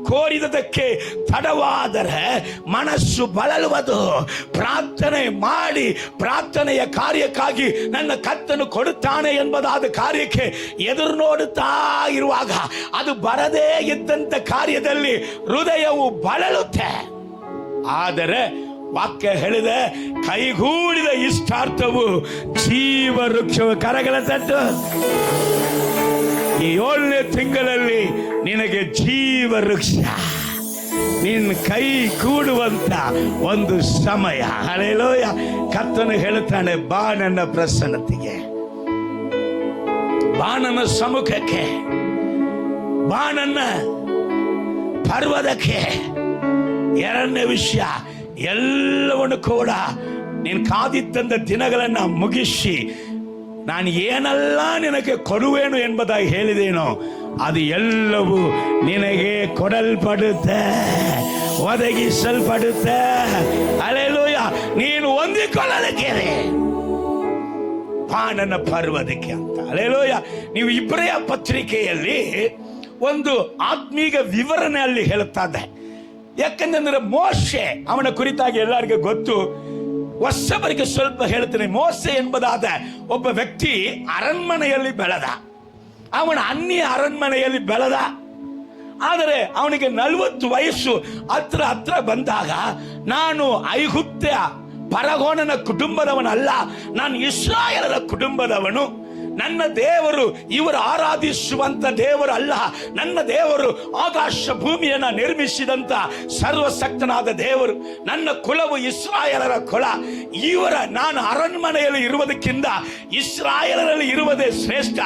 ಕೋರಿದಕ್ಕೆ ತಡವಾದರೆ ಮನಸ್ಸು ಬಳಲುವುದು. ಪ್ರಾರ್ಥನೆ ಮಾಡಿ ಪ್ರಾರ್ಥನೆಯ ಕಾರ್ಯಕ್ಕಾಗಿ ನನ್ನ ಕರ್ತನು ಕೊಡುತ್ತಾನೆ ಎಂಬುದಾದ ಕಾರ್ಯಕ್ಕೆ ಎದುರು ನೋಡುತ್ತಾ ಇರುವಾಗ ಅದು ಬರದೇ ಇದ್ದಂತ ಕಾರ್ಯದಲ್ಲಿ ಹೃದಯವು ಬಳಲುತ್ತೆ. ಆದರೆ ವಾಕ್ಯ ಹೇಳಿದೆ, ಕೈಗೂಡಿದ ಇಷ್ಟಾರ್ಥವು ಜೀವ ವೃಕ್ಷವು. ಕರಗಳ ತಟ್ಟು. ಈ 7ನೇ ತಿಂಗಳಲ್ಲಿ ನಿನಗೆ ಜೀವ ವೃಕ್ಷ ನಿನ್ನ ಕೈ ಕೂಡುವಂತ ಒಂದು ಸಮಯ. ಹಲ್ಲೆಲೂಯ. ಕರ್ತನು ಹೇಳುತ್ತಾನೆ, ಬಾ ನನ್ನ ಪ್ರಸನ್ನತೆಗೆ, ಬಾ ನನ್ನ ಸಮ್ಮುಖಕ್ಕೆ, ಬಾ ನನ್ನ ಪರ್ವತಕ್ಕೆ. 2ನೇ ವಿಷಯ, ಎಲ್ಲವನ್ನು ಕೂಡ ನೀನು ಕಾದಿದ್ದಂತ ದಿನಗಳನ್ನ ಮುಗಿಸಿ ನಾನು ಏನೆಲ್ಲ ನಿನಗೆ ಕೊಡುವೇನು ಎಂಬುದಾಗಿ ಹೇಳಿದೇನೋ ಅದು ಎಲ್ಲವೂ ನಿನಗೆ ಕೊಡಲ್ಪಡುತ್ತೆ, ಒದಗಿಸಲ್ಪಡುತ್ತೆ. ಹಲ್ಲೆಲೂಯ. ನೀನು ಹೊಂದಿಕೊಳ್ಳಲಿಕ್ಕೆ ಬಾ ನನ್ನ ಪರ್ವತಕ್ಕೆ ಅಂತ. ಹಲ್ಲೆಲೂಯ. ನೀವು ಇಬ್ರಿಯ ಪತ್ರಿಕೆಯಲ್ಲಿ ಒಂದು ಆತ್ಮೀಕ ವಿವರಣೆ ಅಲ್ಲಿ ಹೇಳುತ್ತಾ ಇದೆ. ಯಾಕಂದ್ರೆ ಮೋಶೆ ಅವನ ಕುರಿತಾಗಿ ಎಲ್ಲರಿಗೂ ಗೊತ್ತು. ಹೊಸಬರಿಗೆ ಸ್ವಲ್ಪ ಹೇಳ್ತೇನೆ. ಮೋಶೆ ಎಂಬುದಾದ ಒಬ್ಬ ವ್ಯಕ್ತಿ ಅರಣ್ಮನೆಯಲ್ಲಿ ಬೆಳೆದ. ಅವನ ಅನ್ಯ ಅರಣ್ಮನೆಯಲ್ಲಿ ಬೆಳೆದ. ಆದರೆ ಅವನಿಗೆ 40 ವಯಸ್ಸು ಹತ್ರ ಬಂದಾಗ, ನಾನು ಐಗುಪ್ತ ಫರೋಹನ ಕುಟುಂಬದವನಲ್ಲ, ನಾನು ಇಸ್ರಾಯೇಲರ ಕುಟುಂಬದವನು. ನನ್ನ ದೇವರು ಇವರು ಆರಾಧಿಸುವಂತ ದೇವರು ಅಲ್ಲ. ನನ್ನ ದೇವರು ಆಕಾಶ ಭೂಮಿಯನ್ನ ನಿರ್ಮಿಸಿದಂತ ಸರ್ವಶಕ್ತನಾದ ದೇವರು. ನನ್ನ ಕುಲವು ಇಸ್ರಾಯೇಲರ ಕುಲ. ನಾನು ಅರಣ್ಮನೆಯಲ್ಲಿ ಇರುವುದಕ್ಕಿಂತ ಇಸ್ರಾಯೇಲರಲ್ಲಿ ಇರುವುದೇ ಶ್ರೇಷ್ಠ.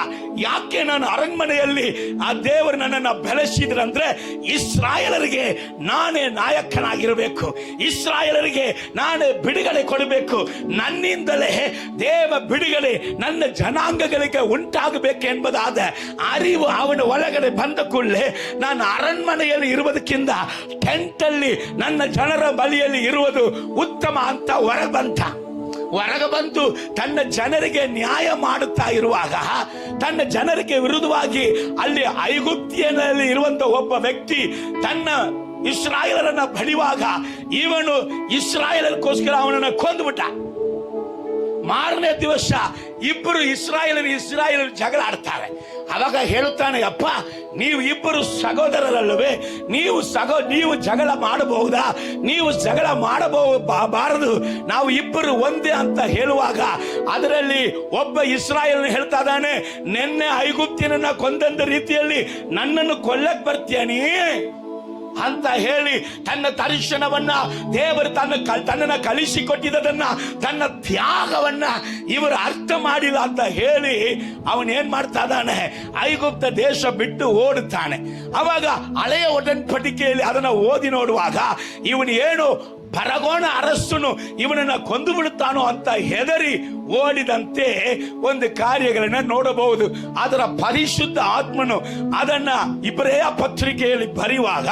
ಯಾಕೆ ನಾನು ಅರಣ್ಮನೆಯಲ್ಲಿ ಆ ದೇವರು ನನ್ನನ್ನು ಬೆಳೆಸಿದ್ರಂದ್ರೆ, ಇಸ್ರಾಯೇಲರಿಗೆ ನಾನೇ ನಾಯಕನಾಗಿರಬೇಕು, ಇಸ್ರಾಯೇಲರಿಗೆ ನಾನೇ ಬಿಡುಗಡೆ ಕೊಡಬೇಕು. ನನ್ನಿಂದಲೇ ದೇವ ಬಿಡುಗಡೆ ನನ್ನ ಜನಾಂಗಗಳಿಗೆ ಉಂಟಾಗಬೇಕೆಂಬುದಾದ ಅರಿವು ಅವನ ಒಳಗಡೆ ಬಂದ ಕೂಡಲೇ, ನಾನು ಅರಣ್ಮನೆಯಲ್ಲಿ ಇರುವುದಕ್ಕಿಂತ ಟೆಂಟ್ ಅಲ್ಲಿ ನನ್ನ ಜನರ ಬಳಿಯಲ್ಲಿ ಇರುವುದು ಉತ್ತಮ ಅಂತ ಹೊರಗೆ ಬಂದು ತನ್ನ ಜನರಿಗೆ ನ್ಯಾಯ ಮಾಡುತ್ತಾ ಇರುವಾಗ, ತನ್ನ ಜನರಿಗೆ ವಿರುದ್ಧವಾಗಿ ಅಲ್ಲಿ ಐಗುಪ್ತಿಯಲ್ಲಿ ಇರುವಂತ ಒಬ್ಬ ವ್ಯಕ್ತಿ ತನ್ನ ಇಸ್ರಾಯೇಲರನ್ನ ಬಡಿಯುವಾಗ, ಇವನು ಇಸ್ರಾಯೇಲರಿಗೋಸ್ಕರ ಅವನನ್ನು ಕೊಂದುಬಿಟ್ಟ. ಮಾರನೇ ದಿವಸ ಇಬ್ಬರು ಇಸ್ರಾಯೇಲರು ಜಗಳ ಆಡ್ತಾರೆ. ಅವಾಗ ಹೇಳುತ್ತಾನೆ, ಅಪ್ಪ ನೀವು ಇಬ್ಬರು ಸಹೋದರರಲ್ಲವೇ, ನೀವು ಜಗಳ ಮಾಡಬಹುದಾ? ನೀವು ಜಗಳ ಮಾಡಬಾರದು, ನಾವು ಇಬ್ಬರು ಒಂದೇ ಅಂತ ಹೇಳುವಾಗ, ಅದರಲ್ಲಿ ಒಬ್ಬ ಇಸ್ರಾಯೇಲನು ಹೇಳ್ತಾ ಇದ್ದಾನೆ, ನಿನ್ನೆ ಐಗುಪ್ತ್ಯನನ್ನ ಕೊಂದಂತ ರೀತಿಯಲ್ಲಿ ನನ್ನನ್ನು ಕೊಲ್ಲಕ್ ಬರ್ತೀಯನೇ ಅಂತ ಹೇಳಿ ತನ್ನ ದರ್ಶನವನ್ನ, ದೇವರು ತನ್ನನ್ನು ಕಳಿಸಿಕೊಟ್ಟಿದ್ದನ್ನ, ತನ್ನ ತ್ಯಾಗವನ್ನ ಇವರು ಅರ್ಥ ಮಾಡಿಲ್ಲ ಅಂತ ಹೇಳಿ ಅವನೇನ್ ಮಾಡ್ತಾ ಇದ್ದಾನೆ, ಐಗುಪ್ತ ದೇಶ ಬಿಟ್ಟು ಓಡುತ್ತಾನೆ. ಅವಾಗ ಹಳೆಯ ಒಡன்பಡಿಕೆಯಲ್ಲಿ ಅದನ್ನ ಓದಿ ನೋಡುವಾಗ, ಇವನು ಏನು ಫರೋಹನ ಅರಸನು ಇವನನ್ನ ಕೊಂದು ಬಿಡುತ್ತಾನೋ ಅಂತ ಹೆದರಿ ಓಡಿದಂತೆ ಒಂದು ಕಾರ್ಯಗಳನ್ನ ನೋಡಬಹುದು. ಅದರ ಪರಿಶುದ್ಧ ಆತ್ಮನು ಅದನ್ನ ಇಬ್ರಿಯ ಪತ್ರಿಕೆಯಲ್ಲಿ ಬರೆಯುವಾಗ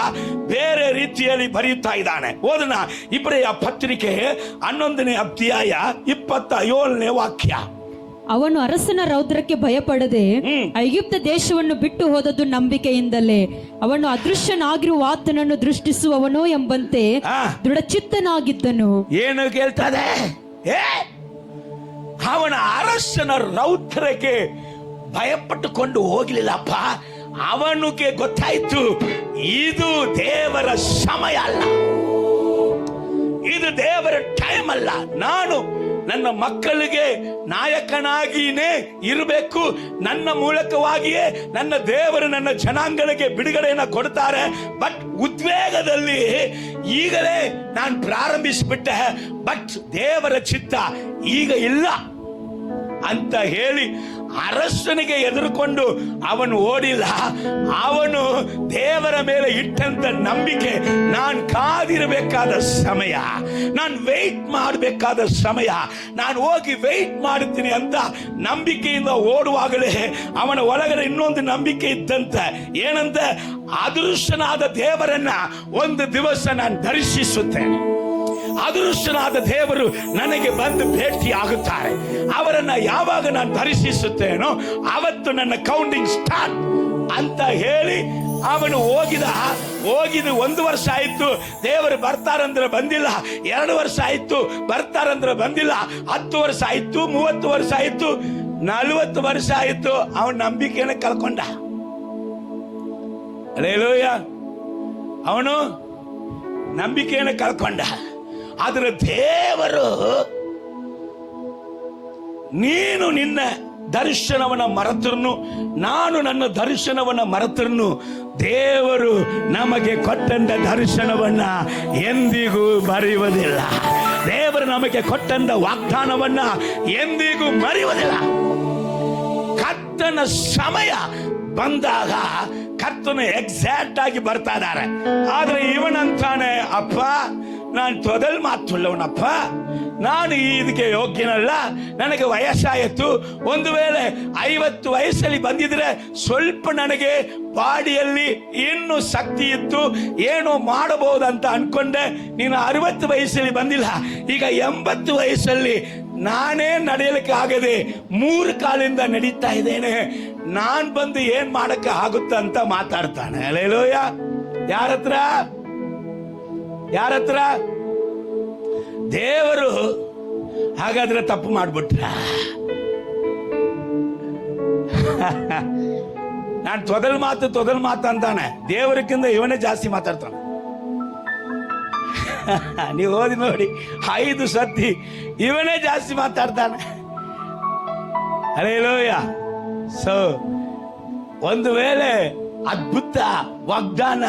ಬೇರೆ ರೀತಿಯಲ್ಲಿ ಬರೆಯುತ್ತಾ ಇದ್ದಾನೆ. ಓದನ ಇಬ್ರಿಯ ಪತ್ರಿಕೆ 11ನೇ ಅಧ್ಯಾಯ 27ನೇ ವಾಕ್ಯ. ಅವನು ಅರಸನ ರೌದ್ರಕ್ಕೆ ಭಯಪಡದೆ ಐಗುಪ್ತ ದೇಶವನ್ನು ಬಿಟ್ಟು ಹೋದದ್ದು ನಂಬಿಕೆಯಿಂದಲೇ. ಅವನು ಅದೃಶ್ಯನಾಗಿರುವ ಆತನನ್ನು ದೃಷ್ಟಿಸುವವನು ಎಂಬಂತೆ ದೃಢಚಿತ್ತನಾಗಿದ್ದನು. ಏನು ಕೇಳ್ತದೆ? ಅವನ ಅರಸನ ರೌದ್ರಕ್ಕೆ ಭಯಪಟ್ಟುಕೊಂಡು ಹೋಗ್ಲಿಲ್ಲಪ್ಪ. ಅವನಿಗೆ ಗೊತ್ತಾಯ್ತು, ಇದು ದೇವರ ಸಮಯ ಅಲ್ಲ, ಇದು ದೇವರ ಟೈಮ್ ಅಲ್ಲ. ನಾನು ನನ್ನ ಮಕ್ಕಳಿಗೆ ನಾಯಕನಾಗಿಯೇ ಇರಬೇಕು. ನನ್ನ ಮೂಲಕವಾಗಿಯೇ ನನ್ನ ದೇವರು ನನ್ನ ಜನಾಂಗಗಳಿಗೆ ಬಿಡುಗಡೆಯನ್ನು ಕೊಡ್ತಾರೆ. ಬಟ್ ಉದ್ವೇಗದಲ್ಲಿ ಈಗಲೇ ನಾನು ಪ್ರಾರಂಭಿಸಿಬಿಟ್ಟೆ, ಬಟ್ ದೇವರ ಚಿತ್ತ ಈಗ ಇಲ್ಲ ಅಂತ ಹೇಳಿ ಅರಸನಿಗೆ ಎದುರುಕೊಂಡು ಅವನು ಓಡಿಲ್ಲ. ಅವನು ದೇವರ ಮೇಲೆ ಇಟ್ಟಂತ ನಂಬಿಕೆ, ನಾನು ಕಾದಿರಬೇಕಾದ ಸಮಯ, ನಾನು ವೆಯ್ಟ್ ಮಾಡಬೇಕಾದ ಸಮಯ, ನಾನು ಹೋಗಿ ವೆಯ್ಟ್ ಮಾಡುತ್ತೀನಿ ಅಂತ ನಂಬಿಕೆಯಿಂದ ಓಡುವಾಗಲೇ ಅವನ ಒಳಗಡೆ ಇನ್ನೊಂದು ನಂಬಿಕೆ ಇದ್ದಂತೆ. ಏನಂತ? ಅದೃಶ್ಯನಾದ ದೇವರನ್ನ ಒಂದು ದಿವಸ ನಾನು ದರ್ಶಿಸುತ್ತೇನೆ, ಅದೃಶ್ಯನಾದ ದೇವರು ನನಗೆ ಬಂದು ಭೇಟಿ ಆಗುತ್ತಾರೆ. ಅವರನ್ನ ಯಾವಾಗ ನಾನು ದರ್ಶಿಸುತ್ತೇನೋ ಅವತ್ತು ನನ್ನ ಕೌಂಟಿಂಗ್ ಸ್ಟಾರ್ಟ್ ಅಂತ ಹೇಳಿ ಅವನು ಹೋಗಿದ 1 ವರ್ಷ ಆಯ್ತು, ದೇವರು ಬರ್ತಾರಂದ್ರೆ ಬಂದಿಲ್ಲ. 2 ವರ್ಷ ಆಯ್ತು, ಬರ್ತಾರಂದ್ರೆ ಬಂದಿಲ್ಲ. 10 ವರ್ಷ ಆಯ್ತು, 30 ವರ್ಷ ಆಯ್ತು, 40 ವರ್ಷ ಆಯ್ತು. ಅವನ ನಂಬಿಕೆಯನ್ನು ಕಳ್ಕೊಂಡ. ಹಲ್ಲೆಲೂಯ. ಅವನು ನಂಬಿಕೆಯನ್ನು ಕಳ್ಕೊಂಡ. ಆದ್ರೆ ದೇವರು, ನೀನು ನಿನ್ನ ದರ್ಶನವನ್ನ ಮರೆತರು, ನಾನು ನನ್ನ ದರ್ಶನವನ್ನ ಮರೆತರು, ದೇವರು ನಮಗೆ ಕೊಟ್ಟಂತ ದರ್ಶನವನ್ನ ಎಂದಿಗೂ ಮರೆಯುವುದಿಲ್ಲ. ದೇವರು ನಮಗೆ ಕೊಟ್ಟಂತ ವಾಗ್ದಾನವನ್ನ ಎಂದಿಗೂ ಮರೆಯುವುದಿಲ್ಲ. ಕರ್ತನ ಸಮಯ ಬಂದಾಗ ಕರ್ತನು ಎಕ್ಸಾಕ್ಟ್ ಆಗಿ ಬರ್ತಾ ಇದ್ದಾರೆ. ಆದ್ರೆ ಇವನಂತಾನೆ, ಅಪ್ಪ ನಾನು ತೊದಲ್ ಮಾತುಳ್ಳವನಪ್ಪ, ನಾನು ಇದಕ್ಕೆ ಯೋಗ್ಯನಲ್ಲ, ನನಗೆ ವಯಸ್ಸಾಯಿತು. ಒಂದು ವೇಳೆ 50 ವಯಸ್ಸಲ್ಲಿ ಬಂದಿದ್ರೆ ಸ್ವಲ್ಪ ನನಗೆ ಬಾಡಿಯಲ್ಲಿ ಇನ್ನೂ ಶಕ್ತಿ ಇತ್ತು, ಏನೋ ಮಾಡಬಹುದಂತ ಅನ್ಕೊಂಡೆ. ನೀನು 60 ವಯಸ್ಸಲ್ಲಿ ಬಂದಿಲ್ಲ, ಈಗ 80 ವಯಸ್ಸಲ್ಲಿ ನಾನೇ ನಡೆಯಲಿಕ್ಕೆ ಆಗದೆ 3 ಕಾಲಿಂದ ನಡೀತಾ ಇದ್ದೇನೆ, ನಾನ್ ಬಂದು ಏನ್ ಮಾಡಕ್ಕೆ ಆಗುತ್ತೆ ಅಂತ ಮಾತಾಡ್ತಾನೆ. ಹಲ್ಲೆಲೂಯ. ಯಾರತ್ರ? ದೇವರು. ಹಾಗಾದ್ರೆ ತಪ್ಪು ಮಾಡ್ಬಿಟ್ರ? ನಾನು ತೊದಲ್ ಮಾತು ಅಂತಾನೆ, ದೇವರಕ್ಕಿಂತ ಇವನೇ ಜಾಸ್ತಿ ಮಾತಾಡ್ತಾನೆ. ನೀವು ಓದಿ ನೋಡಿ, 5 ಸತಿ ಇವನೇ ಜಾಸ್ತಿ ಮಾತಾಡ್ತಾನೆ. ಹಲ್ಲೆಲೂಯ. ಸೊ ಒಂದು ವೇಳೆ ಅದ್ಭುತ ವಾಗ್ದಾನ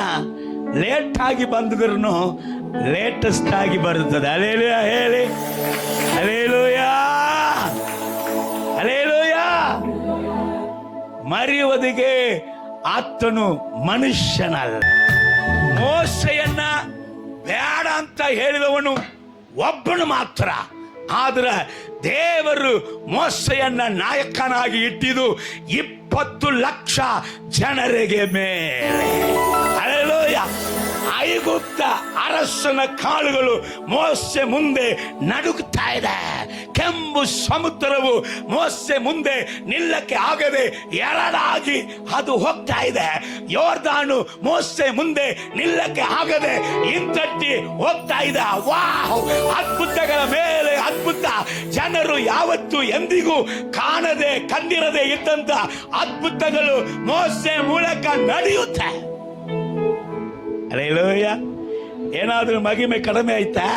ಲೇಟ್ ಆಗಿ ಬಂದಿದ್ರು ಲೇಟೆಸ್ಟ್ ಆಗಿ ಬರುತ್ತದೆ. ಹಲ್ಲೆಲೂಯ ಹೇಳಿ. ಹಲ್ಲೆಲೂಯ. ಹಲ್ಲೆಲೂಯ. ಮರೆಯುವುದಕ್ಕೆ ಆತನು ಮನುಷ್ಯನಲ್ಲ. ಮೋಸೆಯನ್ನ ಬೇಡ ಅಂತ ಹೇಳಿದವನು ಒಬ್ಬನು ಮಾತ್ರ. ಆದ್ರೆ ದೇವರು ಮೋಸೆಯನ್ನ ನಾಯಕನಾಗಿ ಇಟ್ಟಿದ್ದು 20 ಲಕ್ಷ ಜನರಿಗೆ ಮೇಲೆ. ಹಲ್ಲೆಲೂಯ. ಐಗುಪ್ತ ಅರಸನ ಕಾಳುಗಳು ಮೋಸೆ ಮುಂದೆ ನಡುಗುತ್ತಾ ಇದೆ. ಕೆಂಪು ಸಮುದ್ರವು ಮೋಸೆ ಮುಂದೆ ನಿಲ್ಲಕ್ಕೆ ಆಗದೆ ಎರಡಾಗಿ ಅದು ಹೋಗ್ತಾ ಇದೆ. ಯೋರ್ದಾನು ಮೋಸೆ ಮುಂದೆ ನಿಲ್ಲಕ್ಕೆ ಆಗದೆ ಹಿಂತಟ್ಟಿ ಹೋಗ್ತಾ ಇದೆ. ವಾಹ್! ಅದ್ಭುತಗಳ ಮೇಲೆ ಅದ್ಭುತ. ಜನರು ಯಾವತ್ತು ಎಂದಿಗೂ ಕಾಣದೆ ಕಂಡಿರದೆ ಇದ್ದಂತ ಅದ್ಭುತಗಳು ಮೋಸೆ ಮೂಲಕ ನಡೆಯುತ್ತೆ. ಹಲ್ಲೆಲೂಯ. ಏನಾದ್ರೂ ಮಗಿಮೆ ಕಡಿಮೆ ಆಯ್ತಾ?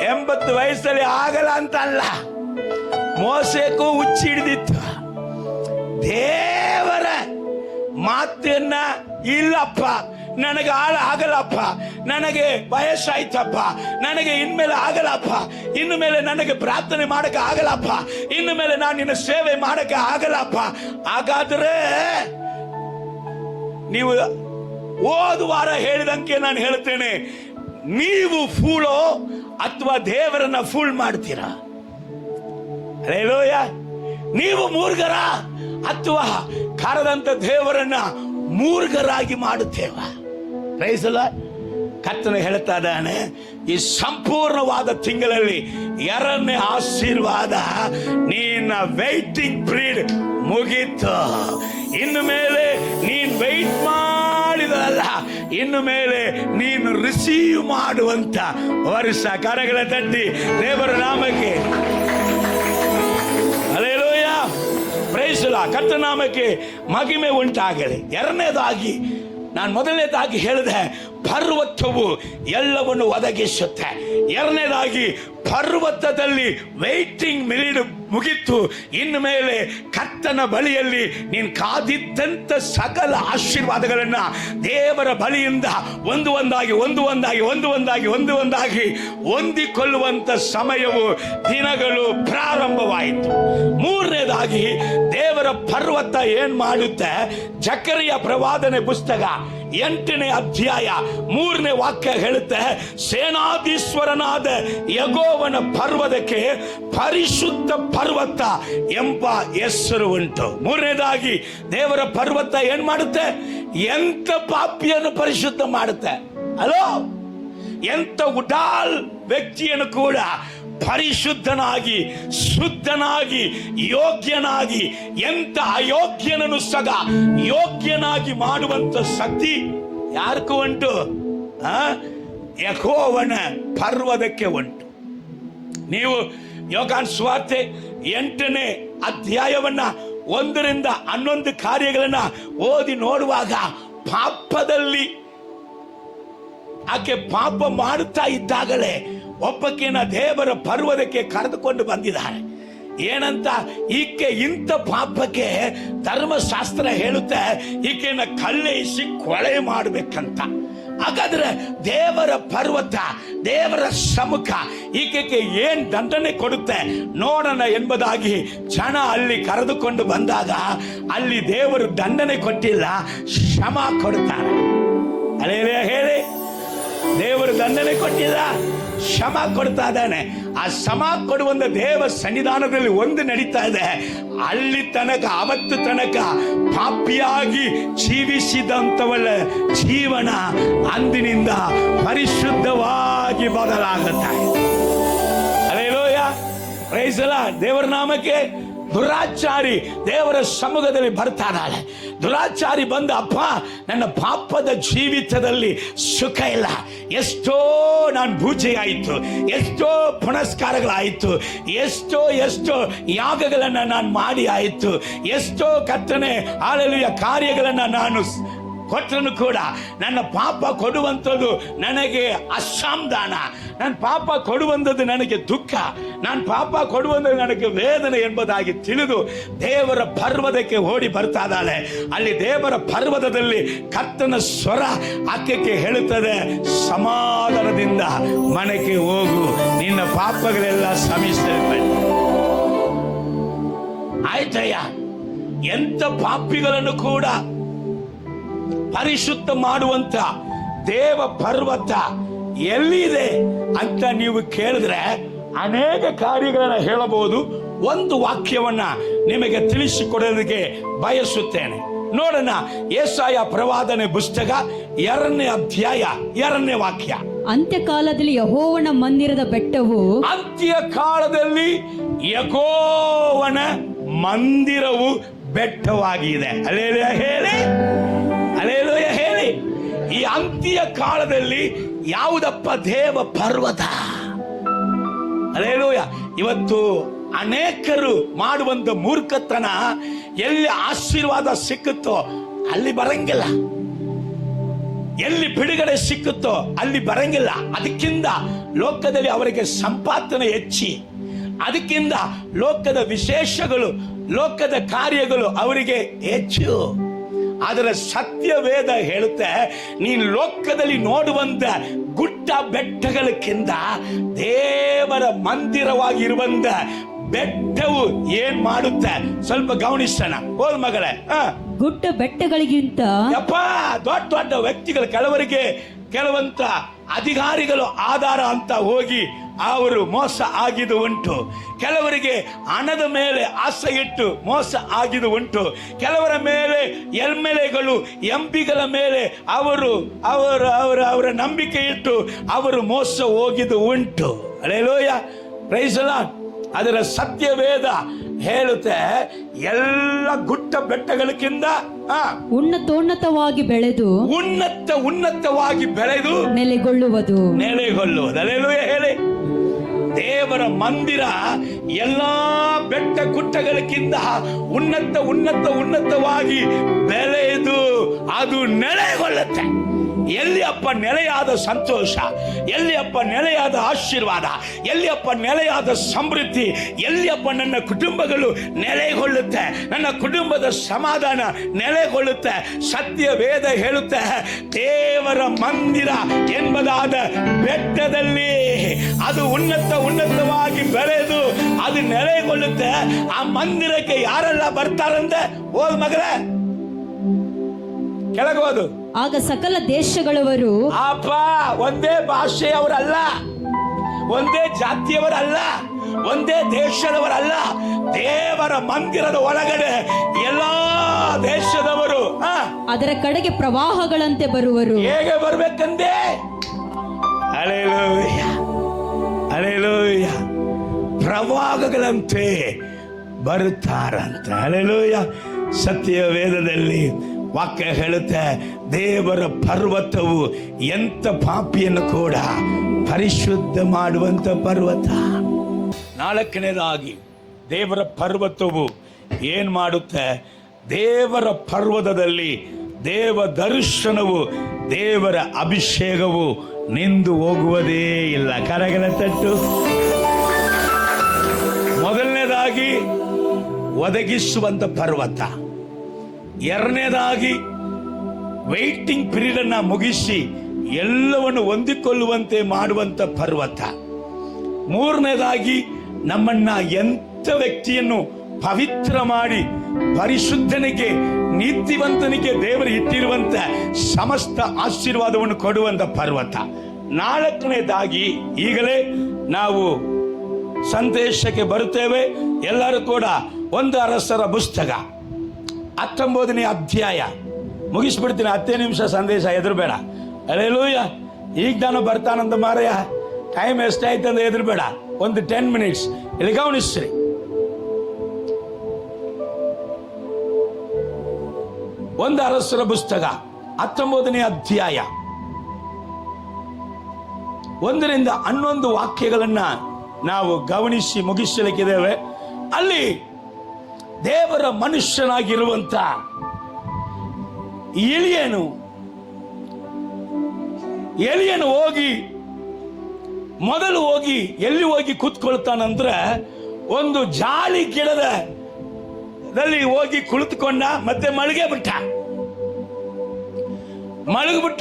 80 ವಯಸ್ಸಲ್ಲಿ ಆಗಲ್ಲ ಅಂತ ಅಲ್ಲ, ಮೋಸಕ್ಕೂ ಹುಚ್ಚಿ ಹಿಡಿದಿತ್ತು. ದೇವರ ಮಾತನ್ನ, ಇಲ್ಲಪ್ಪ ನನಗೆ ಆಗಲ್ಲಪ್ಪ, ನನಗೆ ವಯಸ್ಸಾಯ್ತಪ್ಪ, ನನಗೆ ಇನ್ಮೇಲೆ ಆಗಲ್ಲಪ್ಪ, ಇನ್ನು ಮೇಲೆ ನನಗೆ ಪ್ರಾರ್ಥನೆ ಮಾಡಕ್ಕೆ ಆಗಲ್ಲಪ್ಪ, ಇನ್ನು ಮೇಲೆ ನಾನು ನಿನ್ನ ಸೇವೆ ಮಾಡಕ್ಕೆ ಆಗಲ್ಲಪ್ಪ. ಹಾಗಾದ್ರೆ ನೀವು ಹೋದ ವಾರ ಹೇಳಿದಂಗೆ ನಾನು ಹೇಳ್ತೇನೆ, ನೀವು ಫೂಲೋ ಅಥವಾ ದೇವರನ್ನ ಫೂಲ್ ಮಾಡ್ತೀರಾ? ಹಲ್ಲೆಲೂಯ. ನೀವು ಮೂರ್ಖರ ಅಥವಾ ಕರೆದಂತ ದೇವರನ್ನ ಮೂರ್ಖರಾಗಿ ಮಾಡುತ್ತೇವ? Praise the lord. ಕರ್ತನು ಹೇಳ್ತಾ ಇದ್ದಾನೆ, ಈ ಸಂಪೂರ್ಣವಾದ ತಿಂಗಳಲ್ಲಿ 2ನೇ ಆಶೀರ್ವಾದ, ನಿನ್ನ ವೇಟಿಂಗ್ ಪೀರಿಯಡ್ ಮುಗೀತು. ಇನ್ನು ಮೇಲೆ ನೀನ್ ವೆಯ್ಟ್ ಮಾಡಿದಲ್ಲ, ಇನ್ನು ಮೇಲೆ ನೀನು ರಿಸೀವ್ ಮಾಡುವಂತ ವರ್ಷ. ಕರಗಳ ತಟ್ಟಿ ದೇವರ ನಾಮಕ್ಕೆ ಹಲ್ಲೆಲೂಯ. Praise the lord. ಕರ್ತನ ನಾಮಕ್ಕೆ ಮಹಿಮೆ ಉಂಟಾಗಲಿ. 2ನೇದಾಗಿ, ನಾನು ಮೊದಲನೇದಾಗಿ ಹೇಳಿದೆ, ಪರ್ವತವು ಎಲ್ಲವನ್ನು ಒದಗಿಸುತ್ತೆ. 2ನೇದಾಗಿ, ಪರ್ವತದಲ್ಲಿ ವೇಟಿಂಗ್ ಮಿಲಿಡ್ ಮುಗಿತು. ಇನ್ನು ಮೇಲೆ ಕರ್ತನ ಬಳಿಯಲ್ಲಿ ನೀನು ಕಾದಿದ್ದಂತ ಸಕಲ ಆಶೀರ್ವಾದಗಳನ್ನ ದೇವರ ಬಳಿಯಿಂದ ಒಂದೊಂದಾಗಿ ಹೊಂದಿಕೊಳ್ಳುವಂತ ಸಮಯವು, ದಿನಗಳು ಪ್ರಾರಂಭವಾಯಿತು. 3ನೇದಾಗಿ, ದೇವರ ಪರ್ವತ ಏನ್ ಮಾಡುತ್ತೆ? ಜಕರಿಯ ಪ್ರವಾದನೆ ಪುಸ್ತಕ 8ನೇ ಅಧ್ಯಾಯ 3ನೇ ವಾಕ್ಯ ಹೇಳುತ್ತೆ, ಸೇನಾಧೀಶ್ವರನಾದ ಯೆಹೋವನ ಪರ್ವತಕ್ಕೆ ಪರಿಶುದ್ಧ ಪರ್ವತ ಎಂಬ ಹೆಸರು ಉಂಟು. 3ನೇದಾಗಿ ದೇವರ ಪರ್ವತ ಏನ್ ಮಾಡುತ್ತೆ? ಎಂತ ಪಾಪಿಯನ್ನು ಪರಿಶುದ್ಧ ಮಾಡುತ್ತೆ. ಅಲೋ, ಎಂತ ಉಡಾಲ್ ವ್ಯಕ್ತಿಯನ್ನು ಕೂಡ ಪರಿಶುದ್ಧನಾಗಿ, ಶುದ್ಧನಾಗಿ, ಯೋಗ್ಯನಾಗಿ, ಎಂತ ಅಯೋಗ್ಯನನ್ನು ಸಹ ಯೋಗ್ಯನಾಗಿ ಮಾಡುವಂತ ಶಕ್ತಿ ಯಾರಿಗೂ ಉಂಟು? ಯೆಹೋವನ ಪರ್ವತಕ್ಕೆ ಉಂಟು. ನೀವು ಯೋಹಾನ ಸುವಾರ್ತೆ 8ನೇ ಅಧ್ಯಾಯವನ್ನ 1ರಿಂದ 11 ಕಾರ್ಯಗಳನ್ನ ಓದಿ ನೋಡುವಾಗ, ಪಾಪದಲ್ಲಿ ಆಕೆ ಪಾಪ ಮಾಡುತ್ತಾ ಇದ್ದಾಗಲೇ ಒಬ್ಬಕಿನ ದೇವರ ಪರ್ವತಕ್ಕೆ ಕರೆದುಕೊಂಡು ಬಂದಿದ್ದಾರೆ. ಏನಂತ? ಈಕೆ ಇಂಥ ಪಾಪಕ್ಕೆ ಧರ್ಮಶಾಸ್ತ್ರ ಹೇಳುತ್ತೆ ಈಕೆನ ಕಲ್ಲೆಯಿಸಿ ಕೊಳೆ ಮಾಡಬೇಕಂತ. ಹಾಗಾದ್ರೆ ದೇವರ ಪರ್ವತ, ದೇವರ ಸಮ್ಮುಖ ಈಕೆಗೆ ಏನ್ ದಂಡನೆ ಕೊಡುತ್ತೆ ನೋಡೋಣ ಎಂಬುದಾಗಿ ಜನ ಅಲ್ಲಿ ಕರೆದುಕೊಂಡು ಬಂದಾಗ, ಅಲ್ಲಿ ದೇವರು ದಂಡನೆ ಕೊಟ್ಟಿಲ್ಲ, ಕ್ಷಮ ಕೊಡ್ತಾರೆ. ಅಲ್ಲೇ ಹೇಳಿ, ದೇವರು ದಂಡನೆ ಕೊಟ್ಟಿಲ್ಲ, ಕ್ಷಮ ಕೊಡ್ತಾ ಇದ್ದಾನೆ. ಆ ಕ್ಷಮ ಕೊಡುವಂತ ದೇವ ಸನ್ನಿಧಾನದಲ್ಲಿ ಒಂದು ನಡೀತಾ ಇದೆ. ಅಲ್ಲಿ ತನಕ, ಅವತ್ತು ತನಕ ಪಾಪಿಯಾಗಿ ಜೀವಿಸಿದಂಥವಳ ಜೀವನ ಅಂದಿನಿಂದ ಪರಿಶುದ್ಧವಾಗಿ ಬದಲಾಗುತ್ತಾ ಇದೆ. Hallelujah, praise the lord. ದೇವರ ನಾಮಕ್ಕೆ. ದುರಾಚಾರಿ ದೇವರ ಸಮ್ಮುಖದಲ್ಲಿ ಬರ್ತಾ ಇದ್ದಾಳೆ. ದುರಾಚಾರಿ ಬಂದ, ಅಪ್ಪ ನನ್ನ ಪಾಪದ ಜೀವಿತದಲ್ಲಿ ಸುಖ ಇಲ್ಲ, ಎಷ್ಟೋ ನಾನು ಪೂಜೆ ಆಯಿತು, ಎಷ್ಟೋ ಪುನಸ್ಕಾರಗಳಾಯಿತು, ಎಷ್ಟೋ ಯಾಗಗಳನ್ನ ನಾನು ಮಾಡಿ ಆಯಿತು, ಎಷ್ಟೋ ಕರ್ತನೆ ಹಾಲೆಲೂಯ ಕಾರ್ಯಗಳನ್ನ ನಾನು ಕೊಟ್ಟನು ಕೂಡ ನನ್ನ ಪಾಪ ಕೊಡುವಂಥದ್ದು ನನಗೆ ಅಸಮಾಧಾನ, ನನ್ನ ಪಾಪ ಕೊಡುವಂಥದ್ದು ನನಗೆ ದುಃಖ, ನನ್ನ ಪಾಪ ಕೊಡುವಂಥದ್ದು ನನಗೆ ವೇದನೆ ಎಂಬುದಾಗಿ ತಿಳಿದು ದೇವರ ಪರ್ವತಕ್ಕೆ ಓಡಿ ಬರ್ತಾ ಇದ್ದಾಳೆ. ಅಲ್ಲಿ ದೇವರ ಪರ್ವತದಲ್ಲಿ ಕರ್ತನ ಸ್ವರ ಆಕೆಗೆ ಹೇಳುತ್ತದೆ, ಸಮಾಧಾನದಿಂದ ಮನೆಗೆ ಹೋಗು, ನಿನ್ನ ಪಾಪಗಳೆಲ್ಲ ಕ್ಷಮಿಸಲ್ಪಟ್ಟೆ. ಆಯ್ತಯ್ಯ, ಎಂತ ಪಾಪಿಗಳನ್ನು ಕೂಡ ಪರಿಶುದ್ಧ ಮಾಡುವಂತ ದೇವ ಪರ್ವತ ಎಲ್ಲಿದೆ ಅಂತ ನೀವು ಕೇಳಿದ್ರೆ ಅನೇಕ ಕಾರ್ಯಗಳನ್ನ ಹೇಳಬಹುದು. ಒಂದು ವಾಕ್ಯವನ್ನ ನಿಮಗೆ ತಿಳಿಸಿಕೊಡೋದಕ್ಕೆ ಬಯಸುತ್ತೇನೆ. ನೋಡೋಣ, ಯೆಶಾಯ ಪ್ರವಾದನೆ ಪುಸ್ತಕ 2ನೇ ಅಧ್ಯಾಯ 2ನೇ ವಾಕ್ಯ. ಅಂತ್ಯಕಾಲದಲ್ಲಿ ಯೆಹೋವನ ಮಂದಿರದ ಬೆಟ್ಟವು, ಅಂತ್ಯಕಾಲದಲ್ಲಿ ಯೆಹೋವನ ಮಂದಿರವು ಬೆಟ್ಟವಾಗಿದೆ. ಹಲ್ಲೆಲೂಯಾ ಹೇಳಿ, ಹಲ್ಲೆಲೂಯಾ ಹೇಳಿ. ಈ ಅಂತ್ಯ ಕಾಲದಲ್ಲಿ ಯಾವುದಪ್ಪ? ದೇವ ಪರ್ವತ. ಹಲ್ಲೆಲೂಯಾ. ಇವತ್ತು ಅನೇಕರು ಮಾಡುವಂತ ಮೂರ್ಖತನ, ಎಲ್ಲಿ ಆಶೀರ್ವಾದ ಸಿಕ್ಕುತ್ತೋ ಅಲ್ಲಿ ಬರಂಗಿಲ್ಲ, ಎಲ್ಲಿ ಬಿಡುಗಡೆ ಸಿಕ್ಕುತ್ತೋ ಅಲ್ಲಿ ಬರಂಗಿಲ್ಲ. ಅದಕ್ಕಿಂತ ಲೋಕದಲ್ಲಿ ಅವರಿಗೆ ಸಂಪಾದನೆ ಹೆಚ್ಚಿ, ಅದಕ್ಕಿಂತ ಲೋಕದ ವಿಶೇಷಗಳು, ಲೋಕದ ಕಾರ್ಯಗಳು ಅವರಿಗೆ ಹೆಚ್ಚು. ಆದರೆ ಸತ್ಯವೇದ ಹೇಳುತ್ತೆ, ನೀನು ಲೋಕದಲ್ಲಿ ನೋಡುವಂತ ಗುಡ್ಡ ಬೆಟ್ಟಗಳಕ್ಕಿಂತ ದೇವರ ಮಂದಿರವಾಗಿರುವಂತ ಬೆಟ್ಟವು ಏನ್ ಮಾಡುತ್ತೆ ಸ್ವಲ್ಪ ಗಮನಿಸೋಣ. ಹೋದ್ ಮಗಳೇ, ಗುಡ್ಡ ಬೆಟ್ಟಗಳಿಗಿಂತ ಯಪ್ಪ ದೊಡ್ಡ ದೊಡ್ಡ ವ್ಯಕ್ತಿಗಳು, ಕೆಲವಂತ ಅಧಿಕಾರಿಗಳು ಆಧಾರ ಅಂತ ಹೋಗಿ ಅವರು ಮೋಸ ಆಗಿದ್ದು ಉಂಟು. ಕೆಲವರಿಗೆ ಹಣದ ಮೇಲೆ ಆಸೆ ಇಟ್ಟು ಮೋಸ ಆಗಿದ್ದು ಉಂಟು. ಕೆಲವರ ಮೇಲೆ ಎಮ್ಮೆಲೆಗಳು, ಎಂಪಿಗಳ ಮೇಲೆ ಅವರ ನಂಬಿಕೆ ಇಟ್ಟು ಅವರು ಮೋಸ ಹೋಗಿದ್ದು ಉಂಟು. Hallelujah, praise the lord. ಅದರ ಸತ್ಯವೇದ ಹೇಳುತ್ತೆ, ಎಲ್ಲ ಗುಡ್ಡ ಬೆಟ್ಟಗಳಕ್ಕಿಂತ ಉನ್ನತವಾಗಿ ಬೆಳೆದು ನೆಲೆಗೊಳ್ಳುವುದು. ಹಲ್ಲೆಲೂಯಾ ಹೇಳಿ. ದೇವರ ಮಂದಿರ ಎಲ್ಲಾ ಬೆಟ್ಟ ಗುಡ್ಡಗಳಕ್ಕಿಂತ ಉನ್ನತವಾಗಿ ಬೆಳೆದು ಅದು ನೆಲೆಗೊಳ್ಳುತ್ತೆ. ಎಲ್ಲಿಯಪ್ಪ ನೆಲೆಯಾದ ಸಂತೋಷ, ಎಲ್ಲಿಯಪ್ಪ ನೆಲೆಯಾದ ಆಶೀರ್ವಾದ, ಎಲ್ಲಿಯಪ್ಪ ನೆಲೆಯಾದ ಸಮೃದ್ಧಿ, ಎಲ್ಲಿಯಪ್ಪ ನನ್ನ ಕುಟುಂಬಗಳು ನೆಲೆಗೊಳ್ಳುತ್ತೆ, ನನ್ನ ಕುಟುಂಬದ ಸಮಾಧಾನ ನೆಲೆಗೊಳ್ಳುತ್ತೆ. ಸತ್ಯ ವೇದ ಹೇಳುತ್ತೆ, ದೇವರ ಮಂದಿರ ಎಂಬುದಾದ ಬೆಟ್ಟದಲ್ಲಿ ಅದು ಉನ್ನತವಾಗಿ ಬೆಳೆದು ಅದು ನೆಲೆಗೊಳ್ಳುತ್ತೆ. ಆ ಮಂದಿರಕ್ಕೆ ಯಾರೆಲ್ಲ ಬರ್ತಾರಂತೆ? ಓದ್ ಮಗಳೇ, ಕೆಳಗೋದು. ಆಗ ಸಕಲ ದೇಶಗಳವರು, ಅಪ್ಪ, ಒಂದೇ ಭಾಷೆಯವರಲ್ಲ, ಒಂದೇ ಜಾತಿಯವರಲ್ಲ, ಒಂದೇ ದೇಶದವರಲ್ಲ, ದೇವರ ಮಂದಿರದ ಒಳಗಡೆ ಎಲ್ಲಾ ದೇಶದವರು ಅದರ ಕಡೆಗೆ ಪ್ರವಾಹಗಳಂತೆ ಬರುವರು. ಹೇಗೆ ಬರ್ಬೇಕಂದೆ? Hallelujah, hallelujah. ಪ್ರವಾಹಗಳಂತೆ ಬರುತ್ತಾರಂತೆ. ಹಲ್ಲೆಲೂಯ. ಸತ್ಯ ವೇದದಲ್ಲಿ ವಾಕ್ಯ ಹೇಳುತ್ತೆ, ದೇವರ ಪರ್ವತವು ಎಂತ ಪಾಪಿಯನ್ನು ಕೂಡ ಪರಿಶುದ್ಧ ಮಾಡುವಂತ ಪರ್ವತ. ನಾಲ್ಕನೇದಾಗಿ ದೇವರ ಪರ್ವತವು ಏನ್ ಮಾಡುತ್ತೆ? ದೇವರ ಪರ್ವತದಲ್ಲಿ ದೇವ ದರ್ಶನವು, ದೇವರ ಅಭಿಷೇಕವು ನಿಂದು ಹೋಗುವುದೇ ಇಲ್ಲ. ಕರಗಳ ತಟ್ಟು. ಮೊದಲನೇದಾಗಿ ಒದಗಿಸುವಂತ ಪರ್ವತ. ಎರಡನೇದಾಗಿ ವೈಟಿಂಗ್ ಪೀರಿಯಡ್ ಅನ್ನ ಮುಗಿಸಿ ಎಲ್ಲವನ್ನು ಹೊಂದಿಕೊಳ್ಳುವಂತೆ ಮಾಡುವಂತ ಪರ್ವತ. ಮೂರನೇದಾಗಿ ನಮ್ಮನ್ನ ಎಂಥ ವ್ಯಕ್ತಿಯನ್ನು ಪವಿತ್ರ ಮಾಡಿ ಪರಿಶುದ್ಧನಿಗೆ, ನೀತಿವಂತನಿಗೆ ದೇವರು ಇಟ್ಟಿರುವಂತ ಸಮಸ್ತ ಆಶೀರ್ವಾದವನ್ನು ಕೊಡುವಂತ ಪರ್ವತ. ನಾಲ್ಕನೇದಾಗಿ ಈಗಲೇ ನಾವು ಸಂದೇಶಕ್ಕೆ ಬರುತ್ತೇವೆ. ಎಲ್ಲರೂ ಕೂಡ ಒಂದು ಅರಸರ ಪುಸ್ತಕ 19ನೇ ಅಧ್ಯಾಯ ಮುಗಿಸ್ಬಿಡ್ತೀನಿ. 10 ನಿಮಿಷ ಸಂದೇಶ, ಎದುರುಬೇಡ. ಹಲ್ಲೆಲೂಯ. ಈಗ ನಾನು ಬರ್ತಾನಂತ ಮಾರಯ್ಯ, ಟೈಮ್ ಎಷ್ಟಾಯ್ತು ಅಂತ ಎದುರುಬೇಡ. ಒಂದು 10 ಮಿನಿಟ್ಸ್ ಇಲ್ಲಿ ಗಮನಿಸ್ರಿ. ಒಂದು ಅರಸರ ಪುಸ್ತಕ 19ನೇ ಅಧ್ಯಾಯ 1ರಿಂದ 11 ವಾಕ್ಯಗಳನ್ನ ನಾವು ಗಮನಿಸಿ ಮುಗಿಸಲಿಕ್ಕಿದ್ದೇವೆ. ಅಲ್ಲಿ ದೇವರ ಮನುಷ್ಯನಾಗಿರುವಂತ ಎಲಿಯನು ಮೊದಲು ಹೋಗಿ ಎಲ್ಲಿ ಹೋಗಿ ಕೂತ್ಕೊಳ್ತಾನಂದ್ರೆ, ಒಂದು ಜಾಲಿ ಗಿಡದಲ್ಲಿ ಹೋಗಿ ಕುಳಿತುಕೊಂಡ, ಮತ್ತೆ ಮಲಗಿಬಿಟ್ಟು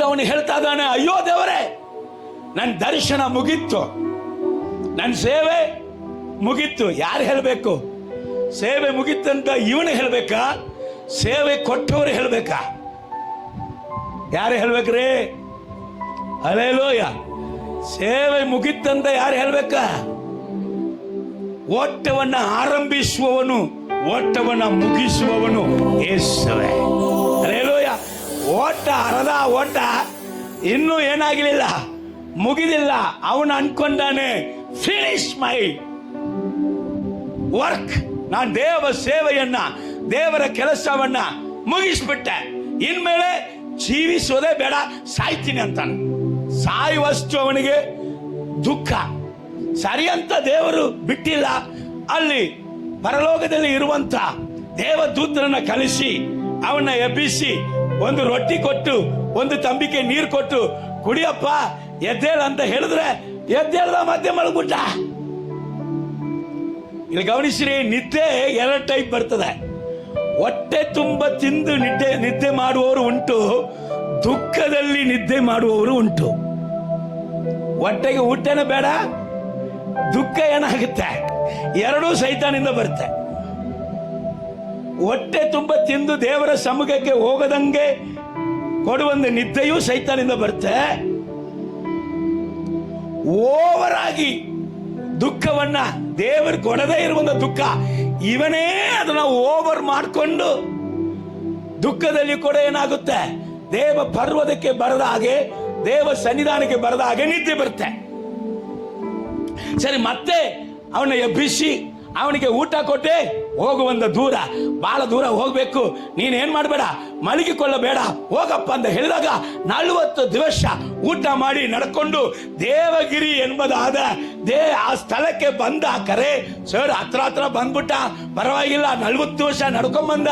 ಅವನು ಹೇಳ್ತಾ ಇದ್ದಾನೆ, ಅಯ್ಯೋ ದೇವರೇ, ನನ್ನ ದರ್ಶನ ಮುಗಿತ್ತು, ನನ್ನ ಸೇವೆ ಮುಗಿತ್ತು. ಯಾರು ಹೇಳಬೇಕು? ಸೇವೆ ಮುಗಿತ್ತಂತ ಇವನು ಹೇಳ್ಬೇಕಾ? ಸೇವೆ ಕೊಟ್ಟವರು ಹೇಳ್ಬೇಕಾ? ಯಾರು ಹೇಳ್ಬೇಕ್ರಿ? ಹಲ್ಲೆಲೂಯ. ಸೇವೆ ಮುಗಿತ್ತಂತ ಯಾರು ಹೇಳ್ಬೇಕಾ? ಓಟವನ್ನ ಆರಂಭಿಸುವವನು, ಓಟವನ್ನ ಮುಗಿಸುವವನು ಯೇಸುವೇ. ಹಲ್ಲೆಲೂಯ. ಅರ್ಧ ಓಟ ಇನ್ನೂ ಏನಾಗಲಿಲ್ಲ, ಮುಗಿದಿಲ್ಲ. ಅವನು ಅನ್ಕೊಂಡಾನೆ, ಫಿನಿಶ್ ಮೈ ವರ್ಕ್, ನಾನು ದೇವರ ಕೆಲಸವನ್ನ ಮುಗಿಸ್ಬಿಟ್ಟೆ, ಇನ್ಮೇಲೆ ಜೀವಿಸೋದೇ ಬೇಡ, ಸಾಯ್ತೀನಿ ಅಂತಾನೆ. ಸಾಯುವಷ್ಟು ಅವನಿಗೆ ದುಃಖ. ಸರಿ ಅಂತ ದೇವರು ಬಿಟ್ಟಿಲ್ಲ. ಅಲ್ಲಿ ಪರಲೋಕದಲ್ಲಿ ಇರುವಂತ ದೇವದೂತರನ್ನ ಕಳಿಸಿ ಅವನ್ನ ಎಬ್ಬಿಸಿ ಒಂದು ರೊಟ್ಟಿ ಕೊಟ್ಟು ಒಂದು ತಂಬಿಕೆ ನೀರು ಕೊಟ್ಟು, ಕುಡಿಯಪ್ಪ, ಎದ್ದೇಳ ಅಂತ ಹೇಳಿದ್ರೆ ಎದ್ದೇಳ್ದ, ಮಧ್ಯೆ ಮಲಗ್ಬಿಟ್ಟ. ಇಲ್ಲಿ ಗಮನಿಸ್ರಿ, ನಿದ್ದೆ 2 ಟೈಪ್ ಬರ್ತದೆ. ಹೊಟ್ಟೆ ತುಂಬ ತಿಂದು ನಿದ್ದೆ ಮಾಡುವವರು ಉಂಟು, ದುಃಖದಲ್ಲಿ ನಿದ್ದೆ ಮಾಡುವವರು ಉಂಟು. ಹೊಟ್ಟೆಗೆ ಊಟನೇ ಬೇಡ, ದುಃಖ ಏನಾಗುತ್ತೆ? ಎರಡೂ ಸೈತಾನಿಂದ ಬರುತ್ತೆ. ಹೊಟ್ಟೆ ತುಂಬ ತಿಂದು ದೇವರ ಸಮ್ಮುಖಕ್ಕೆ ಹೋಗದಂಗೆ ಕೊಡುವಂತ ನಿದ್ದೆಯೂ ಸೈತಾನಿಂದ ಬರುತ್ತೆ. ಓವರ್ ಆಗಿ ದುಃಖವನ್ನ ದೇವರು ಕೊಡದೇ ಇರುವಂತ ದುಃಖ, ಇವನೇ ಅದನ್ನ ಓವರ್ ಮಾಡಿಕೊಂಡು ದುಃಖದಲ್ಲಿ ಕೂಡ ಏನಾಗುತ್ತೆ? ದೇವ ಪರ್ವತಕ್ಕೆ ಬರದ ಹಾಗೆ, ದೇವ ಸನ್ನಿಧಾನಕ್ಕೆ ಬರದ ಹಾಗೆ ನಿದ್ದೆ ಬರುತ್ತೆ. ಸರಿ, ಮತ್ತೆ ಅವನ ಎಬ್ಬಿಸಿ ಅವನಿಗೆ ಊಟ ಕೊಟ್ಟೆ, ಹೋಗುವಂದ ದೂರ, ಬಹಳ ದೂರ ಹೋಗ್ಬೇಕು, ನೀನೇನ್ ಮಾಡಬೇಡ, ಮಲಗಿಕೊಳ್ಳಬೇಡ, ಹೋಗಪ್ಪ ಅಂತ ಹೇಳಿದಾಗ 40 ದಿವಸ ಊಟ ಮಾಡಿ ನಡ್ಕೊಂಡು ದೇವಗಿರಿ ಎಂಬುದಾದ ಆ ಸ್ಥಳಕ್ಕೆ ಬಂದ. ಕರೆ ಸರ್ ಹತ್ರ ಬಂದ್ಬಿಟ್ಟ, ಪರವಾಗಿಲ್ಲ, 40 ವರ್ಷ ನಡ್ಕೊಂಡ್ ಬಂದ,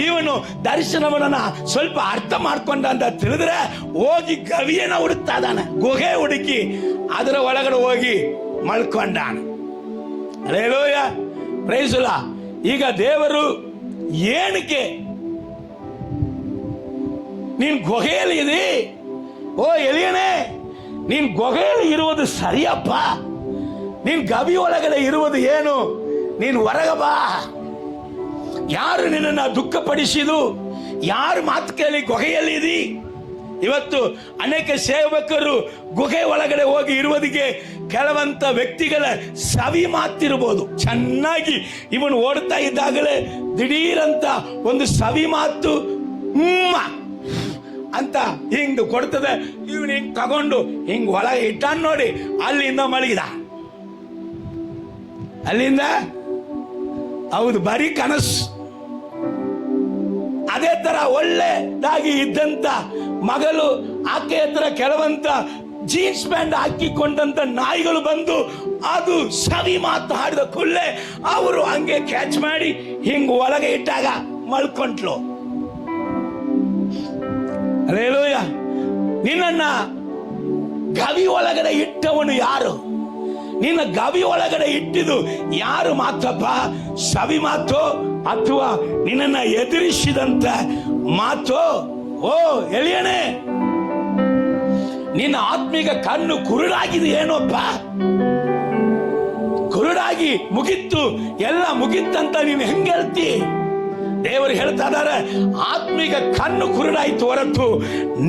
ಇವನು ದರ್ಶನವನ್ನ ಸ್ವಲ್ಪ ಅರ್ಥ ಮಾಡ್ಕೊಂಡ ಅಂತ ತಿಳಿದ್ರೆ ಹೋಗಿ ಗವಿಯನ್ನ ಹುಡುಕ್ತಾ ಇದ್ದಾನೆ. ಗುಹೆ ಹುಡುಕಿ ಅದರ ಒಳಗಡೆ ಹೋಗಿ ಮಲ್ಕೊಂಡಾನ. Hallelujah, praise the Lord. ಈಗ ದೇವರು ಏನಕ್ಕೆ ನೀನ್ ಗುಹೆಯಲ್ಲಿ ಇದೆ, ಓ ಎಲಿಯನೇ, ನೀನ್ ಗುಹೆಯಲ್ಲಿ ಇರುವುದು ಸರಿಯಪ್ಪ, ನೀನ್ ಗವಿ ಒಳಗಡೆ ಇರುವುದು ಏನು, ನೀನ್ ಹೊರಗ ಬಾ. ಯಾರು ನಿನ್ನನ್ನು ದುಃಖಪಡಿಸಿದು, ಯಾರು ಮಾತು ಕೇಳಿ ಗುಹೆಯಲ್ಲಿ ಇದಿ? ಇವತ್ತು ಅನೇಕ ಸೇವಕರು ಗುಹೆ ಒಳಗಡೆ ಹೋಗಿ ಇರುವುದಕ್ಕೆ ಕೆಲವಂತ ವ್ಯಕ್ತಿಗಳ ಸವಿ ಮಾತಿರ್ಬೋದು. ಚೆನ್ನಾಗಿ ಇವನು ಓಡ್ತಾ ಇದ್ದಾಗಲೇ ದಿಢೀರಂತ ಒಂದು ಸವಿ ಮಾತು ಅಂತ ಹಿಂಗ್ ಕೊಡ್ತದೆ. ಇವನು ಹಿಂಗ್ ತಗೊಂಡು ಹಿಂಗ್ ಒಳಗೆ ಇಟ್ಟಾನ್ ನೋಡಿ, ಅಲ್ಲಿಂದ ಮಲಗಿದ. ಅಲ್ಲಿಂದ ಹೌದು, ಬರೀ ಕನಸು. ಅದೇ ತರ ಒಳ್ಳೆದಾಗಿ ಇದ್ದಂತ ಮಗಳು, ಆಕೆ ಹತ್ರ ಕೆಲವಂತ ಜೀನ್ಸ್ ಪ್ಯಾಂಟ್ ಹಾಕಿಕೊಂಡಂತ ನಾಯಿಗಳು ಬಂದು ಅದು ಸವಿ ಮಾತು ಹಾಡಿದ ಕೂಡಲೇ ಅವರು ಹಂಗೆ ಕ್ಯಾಚ್ ಮಾಡಿ ಹಿಂಗ್ ಒಳಗೆ ಇಟ್ಟಾಗ ಮಲ್ಕೊಂಟ್ಲು. ಹಲ್ಲೆಲೂಯ. ನಿನ್ನ ಗವಿ ಒಳಗಡೆ ಇಟ್ಟವನು ಯಾರು? ನಿನ್ನ ಗವಿ ಒಳಗಡೆ ಇಟ್ಟಿದ್ದು ಯಾರು ಮಾತಪ್ಪ? ಸವಿ ಮಾತು ಅಥವಾ ನಿನ್ನ ಎದುರಿಸಿದಂತ ಮಾತು? ಓ ಎಲಿಯನೇ, ನಿನ್ನ ಆತ್ಮಿಕ ಕಣ್ಣು ಕುರುಡಾಗಿದೆ ಏನೋಪ್ಪ? ಕುರುಡಾಗಿ ಮುಗಿತ್ತು, ಎಲ್ಲ ಮುಗಿತ್ತಂತ ನೀನು ಹೆಂಗ್ ಹೇಳ್ತಿ? ದೇವರು ಹೇಳ್ತಾ ಇದ್ದಾರೆ, ಆತ್ಮಿಕ ಕಣ್ಣು ಕುರುಡಾಯ್ತು ಹೊರತು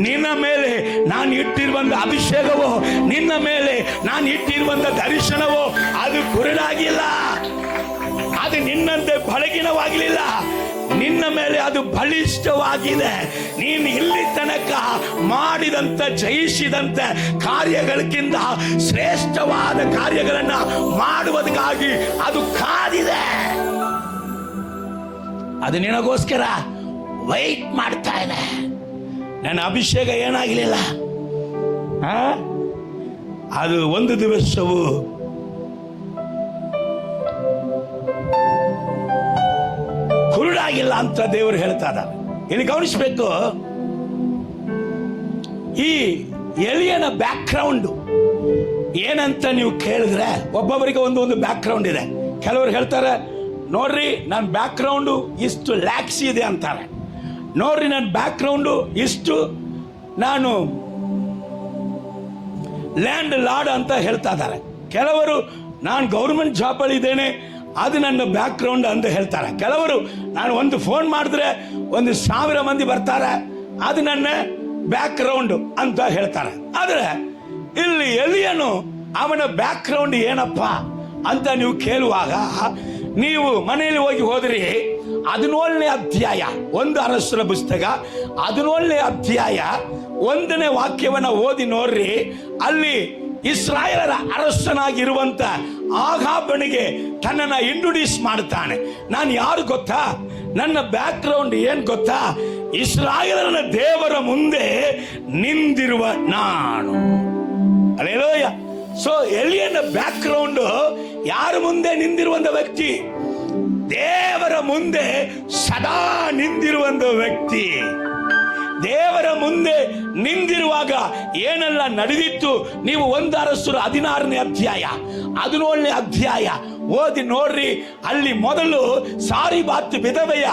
ನಿನ್ನ ಮೇಲೆ ನಾನು ಇಟ್ಟಿರುವಂತ ಅಭಿಷೇಕವೋ, ನಿನ್ನ ಮೇಲೆ ನಾನು ಇಟ್ಟಿರುವಂತ ದರ್ಶನವೋ ಅದು ಕುರುಡಾಗಿಲ್ಲ, ಅದು ನಿನ್ನಂತೆ ಬೆಳಗಿನವಾಗಲಿಲ್ಲ, ನಿನ್ನ ಮೇಲೆ ಅದು ಬಲಿಷ್ಠವಾಗಿದೆ. ನೀನು ಇಲ್ಲಿ ತನಕ ಮಾಡಿದಂತ ಜಯಿಸಿದಂತ ಕಾರ್ಯಗಳಕ್ಕಿಂತ ಶ್ರೇಷ್ಠವಾದ ಕಾರ್ಯಗಳನ್ನ ಮಾಡುವುದಕ್ಕಾಗಿ ಅದು ಕಾದಿದೆ. ಅದು ನಿನಗೋಸ್ಕರ ವೈಟ್ ಮಾಡ್ತಾ ಇದೆ. ನನ್ನ ಅಭಿಷೇಕ ಏನಾಗಲಿಲ್ಲ, ಅದು ಒಂದು ದಿವಸವು ಕುರುಡಾಗಿಲ್ಲ ಅಂತ ದೇವರು ಹೇಳ್ತಾ ಇದ್ದಾರೆ. ಇಲ್ಲಿ ಗಮನಿಸಬೇಕು, ಈ ಎಲಿಯನ ಬ್ಯಾಕ್ ಗ್ರೌಂಡ್ ಏನಂತ ನೀವು ಕೇಳಿದ್ರೆ ಒಬ್ಬೊಬ್ಬರಿಗೆ ಒಂದು ಬ್ಯಾಕ್ ಗ್ರೌಂಡ್ ಇದೆ. ಕೆಲವರು ಹೇಳ್ತಾರೆ, ನೋಡ್ರಿ ನನ್ನ ಬ್ಯಾಕ್ ಗ್ರೌಂಡು ಇಷ್ಟು ಲ್ಯಾಕ್ಸ್ ಇದೆ ಅಂತಾರೆ, ನೋಡ್ರಿ ನನ್ನ ಬ್ಯಾಕ್ ಗ್ರೌಂಡು ಇಷ್ಟು, ನಾನು ಲ್ಯಾಂಡ್ ಲಾರ್ಡ್ ಅಂತ ಹೇಳ್ತಾ ಇದ್ದಾರೆ. ಕೆಲವರು ನಾನು ಗೌರ್ಮೆಂಟ್ ಜಾಬ್ ಅಲ್ಲಿ ಇದ್ದೇನೆ, ಅದು ನನ್ನ ಬ್ಯಾಕ್ ಗ್ರೌಂಡ್ ಅಂತ ಹೇಳ್ತಾರೆ. ಕೆಲವರು ನಾನು ಒಂದು ಫೋನ್ ಮಾಡಿದ್ರೆ 1000 ಮಂದಿ ಬರ್ತಾರೆ, ಅದು ನನ್ನ ಬ್ಯಾಕ್ ಗ್ರೌಂಡ್ ಅಂತ ಹೇಳ್ತಾರೆ. ಆದ್ರೆ ಇಲ್ಲಿ ಎಲಿಯನು ಅವನ ಬ್ಯಾಕ್ ಗ್ರೌಂಡ್ ಏನಪ್ಪ ಅಂತ ನೀವು ಕೇಳುವಾಗ, ನೀವು ಮನೆಯಲ್ಲಿ ಹೋದ್ರಿ 17ನೇ ಅಧ್ಯಾಯ, 1 ಅರಸರ ಪುಸ್ತಕ 17ನೇ ಅಧ್ಯಾಯ 1ನೇ ವಾಕ್ಯವನ್ನ ಓದಿ ನೋಡ್ರಿ. ಅಲ್ಲಿ ಇಸ್ರಾಯೇಲರ ಅರಸನಾಗಿರುವಂತ ಆಗಾಬನಿಗೆ ತನ್ನನ್ನ ಇಂಟ್ರೊಡ್ಯೂಸ್ ಮಾಡ್ತಾನೆ. ನಾನು ಯಾರು ಗೊತ್ತಾ? ನನ್ನ ಬ್ಯಾಕ್ ಗ್ರೌಂಡ್ ಏನ್ ಗೊತ್ತಾ? ಇಸ್ರಾಯೇಲರ ದೇವರ ಮುಂದೆ ನಿಂದಿರುವ ನಾನು. ಹಲ್ಲೆಲೂಯಾ. ಸೊ ಎಲಿಯನ ಬ್ಯಾಕ್ ಗ್ರೌಂಡ್ ಯಾರ ಮುಂದೆ ನಿಂದಿರುವಂತ ವ್ಯಕ್ತಿ? ದೇವರ ಮುಂದೆ ಸದಾ ನಿಂದಿರುವಂತ ವ್ಯಕ್ತಿ. ದೇವರ ಮುಂದೆ ನಿಂದಿರುವಾಗ ಏನೆಲ್ಲ ನಡೆದಿತ್ತು ನೀವು 1 ಅರಸರು 16ನೇ ಅಧ್ಯಾಯ 17ನೇ ಅಧ್ಯಾಯ ಓದಿ ನೋಡ್ರಿ. ಅಲ್ಲಿ ಮೊದಲು ಸಾರಿಬಾತ್ ವಿಧವೆಯ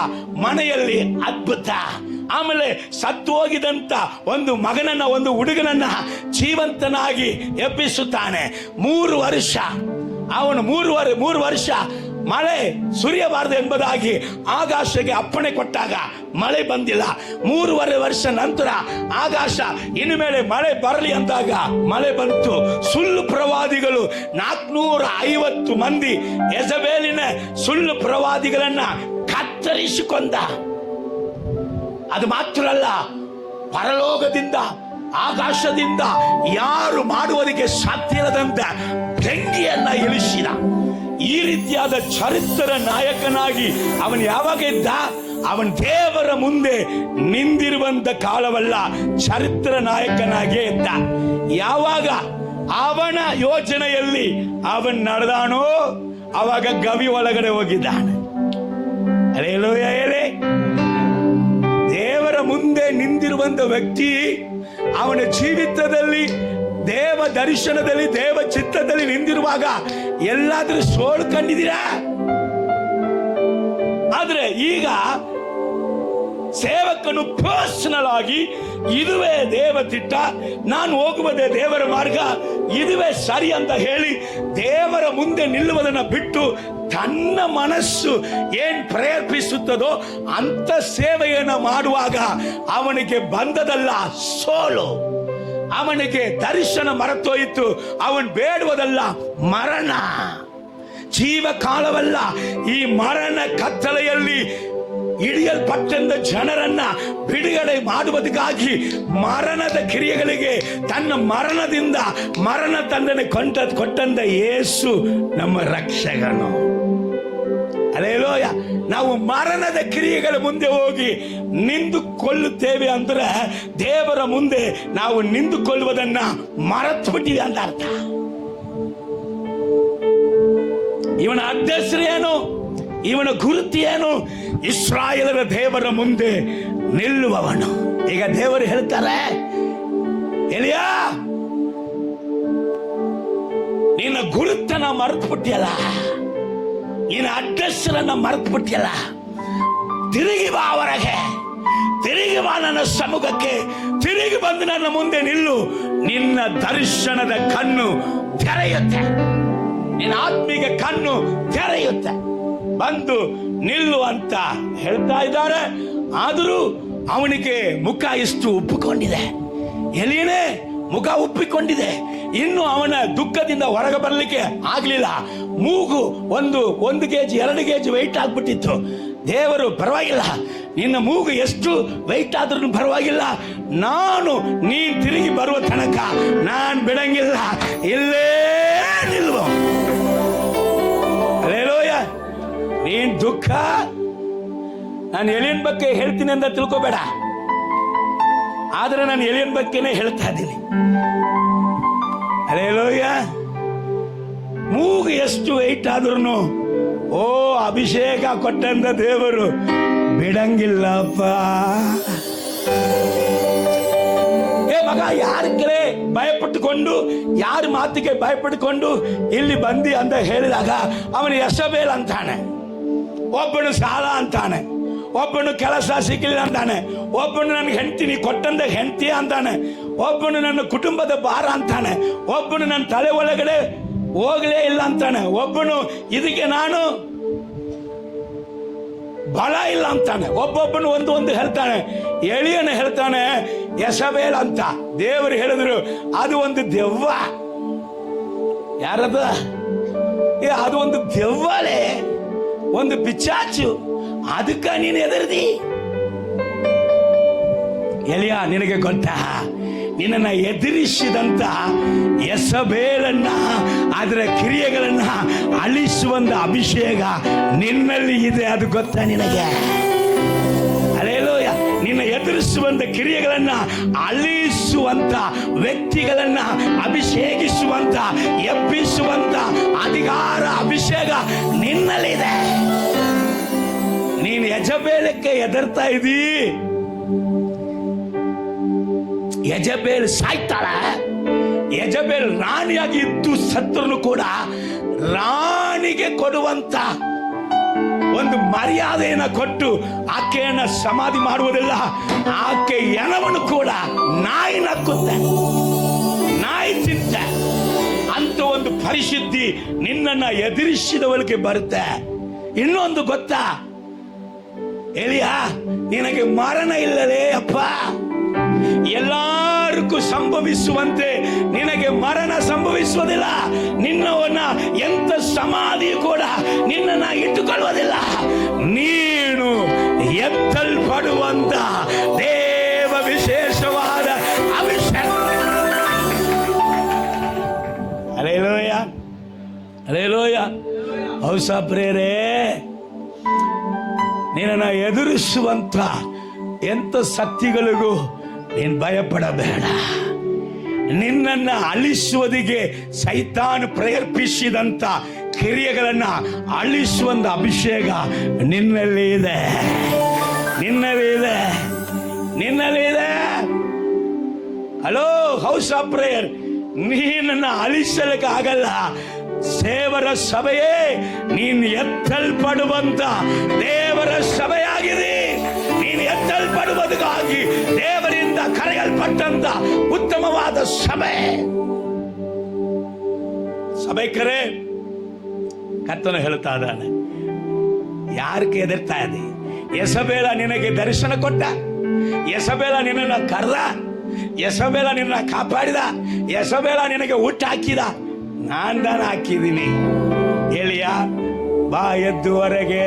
ಮನೆಯಲ್ಲಿ ಅದ್ಭುತ, ಆಮೇಲೆ ಸತ್ತು ಹೋಗಿದಂತ ಒಂದು ಮಗನನ್ನ, ಒಂದು ಹುಡುಗನನ್ನ ಜೀವಂತನಾಗಿ ಎಬ್ಬಿಸುತ್ತಾನೆ. 3 ವರ್ಷ ಅವನು 3 ವರ್ಷ ಮಳೆ ಸುರಿಯಬಾರದು ಎಂಬುದಾಗಿ ಆಕಾಶಕ್ಕೆ ಅಪ್ಪಣೆ ಕೊಟ್ಟಾಗ ಮಳೆ ಬಂದಿಲ್ಲ. 3.5 ವರ್ಷ ನಂತರ ಆಕಾಶ ಇನ್ನು ಮೇಲೆ ಮಳೆ ಬರಲಿ ಅಂದಾಗ ಮಳೆ ಬಂತು. ಸುಳ್ಳು ಪ್ರವಾದಿಗಳು 450 ಮಂದಿ ಯೆಜಬೇಲಿನ ಸುಳ್ಳು ಪ್ರವಾದಿಗಳನ್ನ ಕತ್ತರಿಸಿಕೊಂಡ. ಅದು ಮಾತ್ರ ಅಲ್ಲ, ಪರಲೋಕದಿಂದ ಆಕಾಶದಿಂದ ಯಾರು ಮಾಡುವುದಕ್ಕೆ ಸಾಧ್ಯ ಇಲ್ಲದಂತ ಬೆಂಕಿಯನ್ನ ಇಳಿಸಿದ. ಈ ರೀತಿಯಾದ ಚರಿತ್ರ ನಾಯಕನಾಗಿ ಅವನು ಯಾವಾಗ ಇದ್ದ? ಅವನ್ ದೇವರ ಮುಂದೆ ನಿಂದಿರುವಂತ ಕಾಲವಲ್ಲ, ಚರಿತ್ರ ನಾಯಕನಾಗೇ ಇದ್ದ. ಯಾವಾಗ ಅವನ ಯೋಜನೆಯಲ್ಲಿ ಅವನ್ ನಡೆದಾನೋ ಅವಾಗ ಗವಿ ಒಳಗಡೆ ಹೋಗಿದ್ದಾನೆ. ಅಲ್ಲೇಲೂಯ ಹೇಳಿ. ದೇವರ ಮುಂದೆ ನಿಂದಿರುವಂತ ವ್ಯಕ್ತಿ ಅವನ ಜೀವಿತದಲ್ಲಿ ದೇವ ದರ್ಶನದಲ್ಲಿ ದೇವ ಚಿತ್ತದಲ್ಲಿ ನಿಂದಿರುವಾಗ ಎಲ್ಲಾದ್ರೂ ಸೋಲು ಕಂಡಿದ್ದೀರಾ? ಆದ್ರೆ ಈಗ ಸೇವಕನು ಪರ್ಸನಲ್ ಆಗಿ ಇದುವೇ ದೇವ ತಿಟ್ಟ, ನಾನು ಹೋಗುವುದೇ ದೇವರ ಮಾರ್ಗ, ಇದುವೇ ಸರಿ ಅಂತ ಹೇಳಿ ದೇವರ ಮುಂದೆ ನಿಲ್ಲುವುದನ್ನ ಬಿಟ್ಟು ತನ್ನ ಮನಸ್ಸು ಏನ್ ಪ್ರೇರೇಪಿಸುತ್ತದೋ ಅಂತ ಸೇವೆಯನ್ನು ಮಾಡುವಾಗ ಅವನಿಗೆ ಬಂದದಲ್ಲ ಸೋಲು, ಅವನಿಗೆ ದರ್ಶನ ಮರೆತೋಯಿತು. ಅವನ್ ಬೇಡುವುದಲ್ಲ ಮರಣ, ಜೀವಕಾಲವಲ್ಲ. ಈ ಮರಣ ಕತ್ತಲೆಯಲ್ಲಿ ಹಿಡಿಯಲ್ಪಟ್ಟಂತ ಜನರನ್ನ ಬಿಡುಗಡೆ ಮಾಡುವುದಕ್ಕಾಗಿ ಮರಣದ ಕ್ರಿಯೆಗಳಿಗೆ ತನ್ನ ಮರಣದಿಂದ ಮರಣ ತಂಡನೆ ಕೊಟ್ಟಂತ ಯೇಸು ನಮ್ಮ ರಕ್ಷಕನು. ಅಲ್ಲೇಲೂಯ. ನಾವು ಮರಣದ ಕ್ರಿಯೆಗಳ ಮುಂದೆ ಹೋಗಿ ನಿಂತುಕೊಳ್ಳುತ್ತೇವೆ ಅಂದ್ರೆ ದೇವರ ಮುಂದೆ ನಾವು ನಿಂತುಕೊಳ್ಳುವುದನ್ನ ಮರೆತು ಬಿಟ್ಟಿದೆ ಅಂತ ಅರ್ಥ. ಇವನ ಅಧ್ಯಕ್ಷ ಏನು, ಇವನ ಗುರುತು ಏನು? ಇಸ್ರಾಯೇಲರ ದೇವರ ಮುಂದೆ ನಿಲ್ಲುವವನು. ಈಗ ದೇವರು ಹೇಳ್ತಾರೆ, ಎಲಿಯಾ ನಿನ್ನ ಗುರುತನ ಮರೆತು ಬಿಟ್ಟಿಯಲ್ಲ, ನಿನ್ನ ಅಡ್ರೆಸ್ಸನ್ನ ಮರೆತು ಬಿಟ್ಟಿಯಲ್ಲ, ತಿರುಗಿ ಬಾ ಹೊರಗೆ, ತಿರುಗಿ ಬಾ ನನ್ನ ಸಮ್ಮುಖಕ್ಕೆ, ತಿರುಗಿ ಬಂದು ನನ್ನ ಮುಂದೆ ನಿಲ್ಲು. ನಿನ್ನ ದರ್ಶನದ ಕಣ್ಣು ತೆರೆಯುತ್ತೆ, ನಿನ್ನ ಆತ್ಮಿಕ ಕಣ್ಣು ತೆರೆಯುತ್ತೆ, ಬಂದು ನಿಲ್ಲು ಅಂತ ಹೇಳ್ತಾ ಇದ್ದಾರೆ. ಆದರೂ ಅವನಿಗೆ ಮುಖ ಎಷ್ಟು ಒಪ್ಪಿಕೊಂಡಿದೆ, ಎಲಿಯನೇ ಮುಖ ಒಪ್ಪಿಕೊಂಡಿದೆ. ಇನ್ನು ಅವನ ದುಃಖದಿಂದ ಹೊರಗೆ ಬರಲಿಕ್ಕೆ ಆಗ್ಲಿಲ್ಲ. ಮೂಗು ಒಂದು ಕೆಜಿ 2 ಕೆಜಿ ವೆಯ್ಟ್ ಆಗ್ಬಿಟ್ಟಿತ್ತು. ದೇವರು ಪರವಾಗಿಲ್ಲ, ನಿನ್ನ ಮೂಗು ಎಷ್ಟು ವೆಯ್ಟ್ ಆದ್ರೂ ಪರವಾಗಿಲ್ಲ, ನೀನ್ ತಿರುಗಿ ಬರುವ ತನಕ ನಾನ್ ಬಿಡಂಗಿಲ್ಲ, ಇಲ್ಲೇ ನಿಲ್ವ. ಅಲ್ಲೇಲೂಯ. ನೀನ್ ದುಃಖ ನಾನು ಎಲಿಯನ್ ಬಗ್ಗೆ ಹೇಳ್ತೀನಿ ಅಂತ ತಿಳ್ಕೊಬೇಡ, ಆದ್ರೆ ನಾನು ಎಲಿಯನ್ ಬಗ್ಗೆನೇ ಹೇಳ್ತಾ ಇದ್ದೀನಿ. ಅಲ್ಲೇಲೂಯ. ಮೂಗು ಎಷ್ಟು ವೆಯ್ಟ್ ಆದ್ರೂ ಅಭಿಷೇಕ ಕೊಟ್ಟಂತ ದೇವರು ಬಿಡಂಗಿಲ್ಲಪ್ಪ. ಮಗ ಯಾರಕ್ಕೆ ಭಯಪಟ್ಟುಕೊಂಡು, ಯಾರ ಮಾತಿಗೆ ಭಯಪಟ್ಟುಕೊಂಡು ಇಲ್ಲಿ ಬಂದಿ ಅಂತ ಹೇಳಿದಾಗ ಅವನು ಯೆಜಬೇಲ್ ಅಂತಾನೆ, ಒಬ್ಬನು ಸಾಲ ಅಂತಾನೆ, ಒಬ್ಬನು ಕೆಲಸ ಸಿಕ್ಕಿಲ್ಲ ಅಂತಾನೆ, ಒಬ್ಬನು ನನ್ನ ಹೆಂಡತಿ ನೀ ಕೊಟ್ಟಂತ ಹೆಂಡತಿ ಅಂತಾನೆ, ಒಬ್ಬನು ನನ್ನ ಕುಟುಂಬದ ಭಾರ ಅಂತಾನೆ, ಒಬ್ಬನು ನನ್ನ ತಲೆ ಒಳಗಡೆ ಹೋಗಲೇ ಇಲ್ಲ ಅಂತಾನೆ, ಒಬ್ಬನು ಇದಕ್ಕೆ ನಾನು ಬಲ ಇಲ್ಲ ಅಂತಾನೆ, ಒಬ್ಬೊಬ್ಬನು ಒಂದು ಹೇಳ್ತಾನೆ. ಎಲಿಯನ ಹೇಳ್ತಾನೆ ಯೆಜಬೇಲ್ ಅಂತ. ದೇವರು ಹೇಳಿದ್ರು ಅದು ಒಂದು ದೆವ್ವ. ಯಾರದ? ಅದು ಒಂದು ದೆವ್ವಲೇ, ಒಂದು ಪಿಚಾಚು, ಅದಕ್ಕ ನೀನು ಎದರ್ದಿ. ಎಲಿಯ, ನಿನಗೆ ಗೊತ್ತಾ, ನಿನ್ನನ್ನ ಎದುರಿಸಿದಂತ ಯೆಜಬೇಲನ್ನ ಅದರ ಕ್ರಿಯೆಗಳನ್ನ ಅಳಿಸುವಂತ ಅಭಿಷೇಕ ನಿನ್ನಲ್ಲಿ ಇದೆ, ಅದು ಗೊತ್ತಾ ನಿನಗೆ? ಅಲ್ಲೇಲೂಯ. ನಿನ್ನ ಎದುರಿಸುವಂತ ಕ್ರಿಯೆಗಳನ್ನ ಅಳಿಸುವಂತ ವ್ಯಕ್ತಿಗಳನ್ನ ಅಭಿಷೇಕಿಸುವಂತ ಎಬ್ಬಿಸುವಂತ ಅಧಿಕಾರ ಅಭಿಷೇಕ ನಿನ್ನಲ್ಲಿದೆ. ನೀನು ಯೆಜಬೇಲಕ್ಕೆ ಎದರ್ತಾ ಇದ್ದೀ. ಯೆಜಬೇಲ್ ಸಾಯ್ತಾಳ. ಯೆಜಬೇಲ್ ರಾಣಿಯಾಗಿ ಇದ್ದು ಸತ್ತರೂ ಕೂಡ ರಾಣಿಗೆ ಕೊಡುವಂತ ಒಂದು ಮರ್ಯಾದೆಯನ್ನು ಕೊಟ್ಟು ಆಕೆಯನ್ನ ಸಮಾಧಿ ಮಾಡುವುದಿಲ್ಲ. ಆಕೆ ಹೆಣವನ್ನು ಕೂಡ ನಾಯಿ ನಕ್ಕುತ್ತೆ, ನಾಯಿ ತಿಂತ ಅಂತ ಒಂದು ಪರಿಶುದ್ಧಿ ನಿನ್ನನ್ನ ಎದುರಿಸಿದವಳಿಗೆ ಬರುತ್ತೆ. ಇನ್ನೊಂದು ಗೊತ್ತಾ ಎಲಿಯ, ನಿನಗೆ ಮರಣ ಇಲ್ಲಲೇ ಅಪ್ಪ. ಎಲ್ಲರಿಗೂ ಸಂಭವಿಸುವಂತೆ ನಿನಗೆ ಮರಣ ಸಂಭವಿಸುವುದಿಲ್ಲ. ನಿನ್ನವನ್ನ ಎಂತ ಸಮಾಧಿ ಕೂಡ ನಿನ್ನನ್ನ ಇಟ್ಟುಕೊಳ್ಳುವುದಿಲ್ಲ. ನೀನು ಎತ್ತಲ್ಪಡುವಂತ ದೇವ ವಿಶೇಷವಾದ ಅಭಿಷೇಕ. Alleluia, alleluia. ಹೌಸ ಪ್ರೇರೇ, ನಿನ್ನನ್ನು ಎದುರಿಸುವಂತ ಎಂತ ಶಕ್ತಿಗಳಿಗೂ ನೀನು ಭಯಪಡಬೇಡ. ನಿನ್ನನ್ನ ಅಳಿಸುವುದಿಗೆ ಸೈತಾನ್ ಪ್ರೇರೇಪಿಸಿದಂತ ಕ್ರಿಯೆಗಳನ್ನ ಅಳಿಸುವಂತ ಅಭಿಷೇಕ ನಿನ್ನಲ್ಲಿ ಇದೆ, ನಿನ್ನಲ್ಲಿ ಇದೆ, ನಿನ್ನಲ್ಲಿ ಇದೆ. ಹಲೋ ಹೌಸ್ ಆಫ್ ಪ್ರೇಯರ್, ನೀನನ್ನ ಅಳಿಸಲಿಕ್ಕೆ ಆಗಲ್ಲ. ದೇವರ ಸಭೆಯೇ ನೀನು ಎತ್ತಲ್ಪಡುವಂತ ದೇವರ ಸಭೆಯಾಗಿದೆ. ನೀನು ಎತ್ತಲ್ಪಡುವುದಕ್ಕಾಗಿ ದೇವರಿಂದ ಕರೆಯಲ್ಪಟ್ಟಂತ ಉತ್ತಮವಾದ ಸಭೆ. ಸಭೆಕರೇ, ಕರ್ತನು ಹೇಳ್ತಾ ಇದ್ದಾನೆ, ಯಾರಿಗೆ ಹೆದರ್ತಾ ಇದೆ? ಯೆಜಬೇಲ ನಿನಗೆ ದರ್ಶನ ಕೊಟ್ಟ, ಯೆಜಬೇಲ ನಿನ್ನನ್ನು ಕರೆದ, ಯೆಜಬೇಲ ನಿನ್ನ ಕಾಪಾಡಿದ, ಯೆಜಬೇಲ ನಿನಗೆ ಊಟ ಹಾಕಿದ. ನಾನ್ ಹಾಕಿದ್ದೀನಿ. ಎಲಿಯ ಬಾ ಎದ್ದು ಹೊರಗೆ.